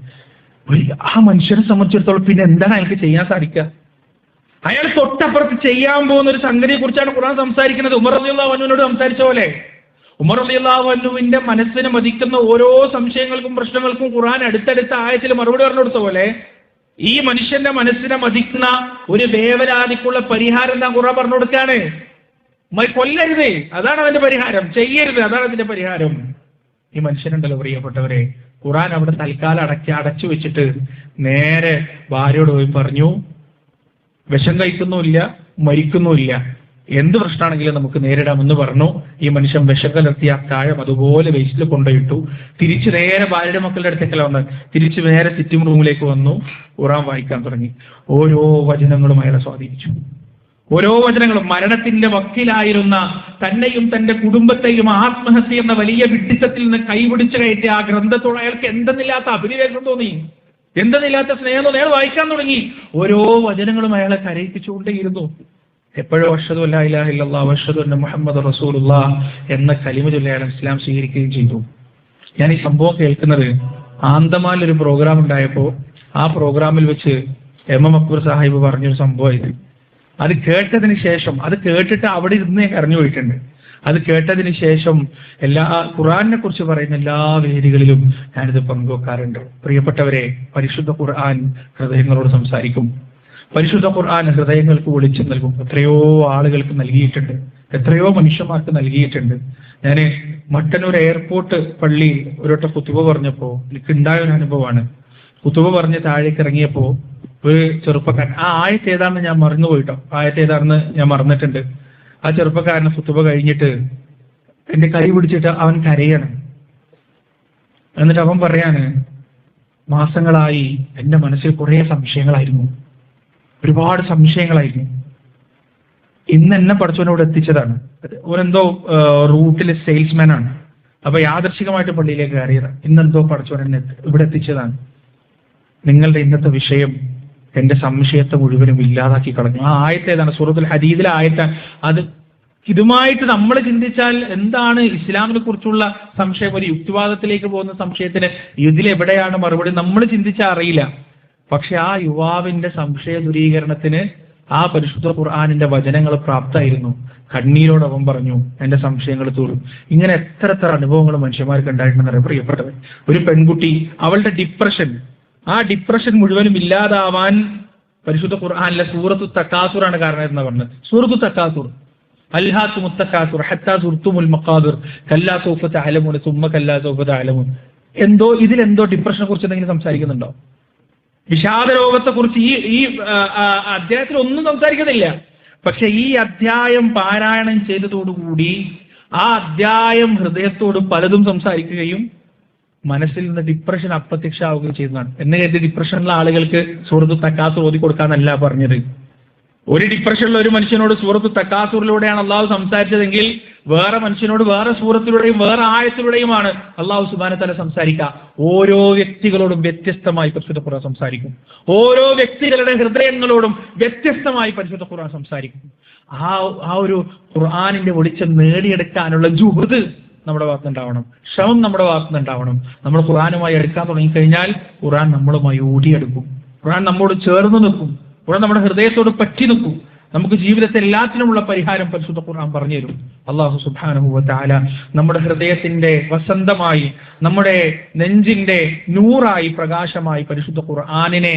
ആ മനുഷ്യനെ സംബന്ധിച്ചിടത്തോളം പിന്നെ എന്താണ് അയാൾക്ക് ചെയ്യാൻ സാധിക്കുക? അയാൾ തൊട്ടപ്പുറത്ത് ചെയ്യാൻ പോകുന്ന ഒരു സംഗതിയെ കുറിച്ചാണ് ഖുർആൻ സംസാരിക്കുന്നത്. ഉമർ റളിയല്ലാഹു അൻഹുവിനോട് സംസാരിച്ച പോലെ, ഉമർ റളിയല്ലാഹു അൻഹുവിന്റെ മനസ്സിനെ മതിക്കുന്ന ഓരോ സംശയങ്ങൾക്കും പ്രശ്നങ്ങൾക്കും ഖുർആൻ അടുത്തടുത്ത ആയത്തിൽ മറുപടി പറഞ്ഞു കൊടുത്ത പോലെ ഈ മനുഷ്യന്റെ മനസ്സിനെ മതിക്കുന്ന ഒരു വേവലാതിക്കുള്ള പരിഹാരം എന്താ ഖുർആൻ പറഞ്ഞു കൊടുക്കാണ്? കൊല്ലരുത്, അതാണ് അതിന്റെ പരിഹാരം. ചെയ്യരുത്, അതാണ് അതിന്റെ പരിഹാരം. ഈ മനുഷ്യനുണ്ടല്ലോ പ്രിയപ്പെട്ടവരെ, ഖുർആൻ അവിടെ തൽക്കാലം അടച്ചു വെച്ചിട്ട് നേരെ ഭാര്യയോട് പോയി പറഞ്ഞു, വിഷം കഴിക്കുന്നുമില്ല, മരിക്കുന്നുമില്ല, എന്ത് പ്രശ്നമാണെങ്കിലും നമുക്ക് നേരിടാമെന്ന് പറഞ്ഞു. ഈ മനുഷ്യൻ വിഷം കലർത്തിയ താഴം അതുപോലെ വേസ്റ്റിൽ കൊണ്ടുപോയിട്ടു. തിരിച്ചു നേരെ ഭാര്യയുടെ മക്കളുടെ അടുത്തേക്കല്ല വന്ന്, തിരിച്ചു നേരെ സിറ്റിംഗ് റൂമിലേക്ക് വന്നു. ഖുർആൻ വായിക്കാൻ തുടങ്ങി. ഓരോ വചനങ്ങളും അയാളെ സ്വാധീനിച്ചു. ഓരോ വചനങ്ങളും മരണത്തിന്റെ വക്കിലായിരുന്ന തന്നെയും തന്റെ കുടുംബത്തെയും ആത്മഹത്യ എന്ന വലിയ വിഡ്ഢിത്തത്തിൽ നിന്ന് കൈപിടിച്ചു കയറ്റിയ ആ ഗ്രന്ഥത്തോട് അയാൾക്ക് എന്തെന്നില്ലാത്ത അഭിനിവേശം തോന്നി, എന്തെന്നില്ലാത്ത സ്നേഹം തോന്നി. അയാൾ വായിക്കാൻ തുടങ്ങി. ഓരോ വചനങ്ങളും അയാളെ കരയിപ്പിച്ചുകൊണ്ടേയിരുന്നു. എപ്പോഴോ അഷ്ഹദു അല്ലാ ഇലാഹ ഇല്ലല്ലാഹ് വഅഷ്ഹദു അന്ന മുഹമ്മദ് റസൂലുള്ളാഹ് എന്ന കലിമ ചൊല്ലി അയാൾ ഇസ്ലാം സ്വീകരിക്കുകയും ചെയ്തു. ഞാൻ ഈ സംഭവം കേൾക്കുന്നത് ആന്തമാനിൽ ഒരു പ്രോഗ്രാം ഉണ്ടായപ്പോ ആ പ്രോഗ്രാമിൽ വെച്ച് എം അക്ബർ സാഹിബ് പറഞ്ഞൊരു സംഭവം ഇത്. അത് കേട്ടതിന് ശേഷം, അത് കേട്ടിട്ട് അവിടെ ഇരുന്ന് ഞാൻ കരഞ്ഞു പോയിട്ടുണ്ട്. അത് കേട്ടതിന് ശേഷം എല്ലാ ഖുർആനെ കുറിച്ച് പറയുന്ന എല്ലാ വേദികളിലും ഞാനിത് പങ്കുവെക്കാറുണ്ട്. പ്രിയപ്പെട്ടവരെ, പരിശുദ്ധ ഖുർആൻ ഹൃദയങ്ങളോട് സംസാരിക്കും. പരിശുദ്ധ ഖുർആൻ ഹൃദയങ്ങൾക്ക് വെളിച്ചം നൽകും. എത്രയോ ആളുകൾക്ക് നൽകിയിട്ടുണ്ട്, എത്രയോ മനുഷ്യന്മാർക്ക് നൽകിയിട്ടുണ്ട്. ഞാൻ മട്ടന്നൂർ എയർപോർട്ട് പള്ളിയിൽ ഒരൊട്ട ഖുതുബ പറഞ്ഞപ്പോ എനിക്കുണ്ടായ ഒരു അനുഭവമാണ്. ഖുതുബ പറഞ്ഞ് താഴേക്ക് ഇറങ്ങിയപ്പോ ഒരു ചെറുപ്പക്കാരൻ, ആ ആയത്ത് ഏതാണെന്ന് ഞാൻ മറന്നുപോയിട്ടോ, ആയത്ത് ഏതാണെന്ന് ഞാൻ മറന്നിട്ടുണ്ട്. ആ ചെറുപ്പക്കാരന് ഖുതുബ കഴിഞ്ഞിട്ട് എന്റെ കൈ പിടിച്ചിട്ട് അവൻ കരയാണ്. എന്നിട്ട് അവൻ പറയാണ്, മാസങ്ങളായി എന്റെ മനസ്സിൽ കുറെ സംശയങ്ങളായിരുന്നു, ഒരുപാട് സംശയങ്ങളായിരുന്നു. ഇന്ന് എന്നെ പഠിച്ചവനോട് എത്തിച്ചതാണ്. ഓനെന്തോ റൂട്ടിലെ സെയിൽസ്മാൻ ആണ്. അപ്പൊ യാദർശികമായിട്ട് പള്ളിയിലേക്ക് കയറിയത്. ഇന്നെന്തോ പഠിച്ചവൻ എന്നെ ഇവിടെ എത്തിച്ചതാണ്. നിങ്ങളുടെ ഇന്നത്തെ വിഷയം എന്റെ സംശയത്തെ മുഴുവനും ഇല്ലാതാക്കി കളഞ്ഞു. ആ ആയത്ത് ഏതാണ്? സൂറത്തുൽ ഹദീദിലെ ആയത്താണ്. അത് ഇതുമായിട്ട് നമ്മൾ ചിന്തിച്ചാൽ എന്താണ് ഇസ്ലാമിനെ കുറിച്ചുള്ള സംശയം? ഒരു യുക്തിവാദത്തിലേക്ക് പോകുന്ന സംശയത്തിന് ഇതിലെവിടെയാണ് മറുപടി നമ്മൾ ചിന്തിച്ചാൽ അറിയില്ല. പക്ഷെ ആ യുവാവിന്റെ സംശയ ദൂരീകരണത്തിന് ആ പരിശുദ്ധ ഖുർആനിന്റെ വചനങ്ങൾ പ്രാപ്തമായിരുന്നു. കണ്ണീരോട് അവൻ പറഞ്ഞു, എന്റെ സംശയങ്ങൾ തീർന്നു. ഇങ്ങനെ എത്ര അനുഭവങ്ങൾ മനുഷ്യന്മാർക്ക് ഉണ്ടായിട്ടുണ്ടെന്ന് പ്രിയപ്പെട്ടവർ. ഒരു പെൺകുട്ടി, അവളുടെ ഡിപ്രഷൻ, ആ ഡിപ്രഷൻ മുഴുവനും ഇല്ലാതാവാൻ പരിശുദ്ധ ഖുർആനിലെ സൂറത്തു തക്കാസുറാണ് കാരണം എന്ന് പറഞ്ഞത്. സൂറത്തു തക്കാസുർ, അൽഹാത്തുമുത് തക്കാസുർ ഹത്താ സുർത്തുമുൽ മഖാബിർ കല്ലാ സൗഫ തഅലമൂന സുമ്മ കല്ലാ സൗഫ തഅലമൂൻ. ഇതിലെന്തോ ഡിപ്രഷനെ കുറിച്ച് എന്തെങ്കിലും സംസാരിക്കുന്നുണ്ടോ? വിഷാദ രോഗത്തെ കുറിച്ച് ഈ അധ്യായത്തിൽ ഒന്നും സംസാരിക്കുന്നില്ല. പക്ഷെ ഈ അധ്യായം പാരായണം ചെയ്തതോടുകൂടി ആ അധ്യായം ഹൃദയത്തോട് പലതും സംസാരിക്കുകയും മനസ്സിൽ നിന്ന് ഡിപ്രഷൻ അപ്രത്യക്ഷമാവുകയും ചെയ്യുന്നതാണ്. എന്ന് കരുതി ഡിപ്രഷനുള്ള ആളുകൾക്ക് സൂറത്തു തക്കാസുർ ഓതി കൊടുക്കാന്നല്ല പറഞ്ഞത്. ഒരു ഡിപ്രഷനുള്ള ഒരു മനുഷ്യനോട് സൂറത്തു തക്കാസുറിലൂടെയാണ് അള്ളാഹു സംസാരിച്ചതെങ്കിൽ വേറെ മനുഷ്യനോട് വേറെ സൂറത്തിലൂടെയും വേറെ ആയത്തിലൂടെയുമാണ് അള്ളാഹു സുബ്ഹാനഹു വ തആല സംസാരിക്കുക. ഓരോ വ്യക്തികളോടും വ്യത്യസ്തമായി പരിശുദ്ധ ഖുർആൻ സംസാരിക്കും. ഓരോ വ്യക്തികളുടെ ഹൃദയങ്ങളോടും വ്യത്യസ്തമായി പരിശുദ്ധ ഖുർആൻ സംസാരിക്കും. ആ ഒരു ഖുർആനിന്റെ വെളിച്ചം നേടിയെടുക്കാനുള്ള ജുഹ്ദ് നമ്മുടെ ഭാഗത്തുനിന്നുണ്ടാവണം, ശ്രമം നമ്മുടെ ഭാഗത്തുനിന്നുണ്ടാവണം. നമ്മൾ ഖുർആനുമായി എടുക്കാൻ തുടങ്ങിക്കഴിഞ്ഞാൽ ഖുർആൻ നമ്മളുമായി ഓടിയെടുക്കും. ഖുർആൻ നമ്മോട് ചേർന്ന് നിൽക്കും, ഖുർആൻ നമ്മുടെ ഹൃദയത്തോട് പറ്റി നിൽക്കും. നമുക്ക് ജീവിതത്തിൽ എല്ലാത്തിനുമുള്ള പരിഹാരം പരിശുദ്ധ ഖുർആൻ പറഞ്ഞു തരും. അല്ലാഹു സുബ്ഹാനഹു വ തആല നമ്മുടെ ഹൃദയത്തിന്റെ വസന്തമായി, നമ്മുടെ നെഞ്ചിന്റെ നൂറായി, പ്രകാശമായി പരിശുദ്ധ ഖുർആനിനെ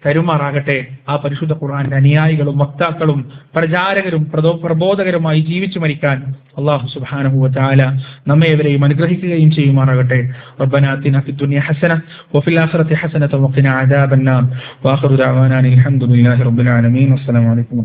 തരുമാറാകട്ടെ. ആ പരിശുദ്ധ ഖുർആന്റെ അനുയായികളും വക്താക്കളും പ്രചാരകരും പ്രബോധകരുമായി ജീവിച്ചു മരിക്കാൻ അല്ലാഹു സുബ്ഹാനഹു വ തആല നമ്മെ ഇവരെയും അനുഗ്രഹിക്കുകയും ചെയ്യുമാറാകട്ടെ. റബ്ബനാ ആതിനാ ഫിദ്ദുനിയ ഹസന വഫിൽ ആഖിറതി ഹസനത വഖിനാ അദാബന്നാർ. വആഖിറു ദഅവാനാ അൽഹംദുലില്ലാഹി റബ്ബിൽ ആലമീൻ. അസ്സലാമു അലൈക്കും.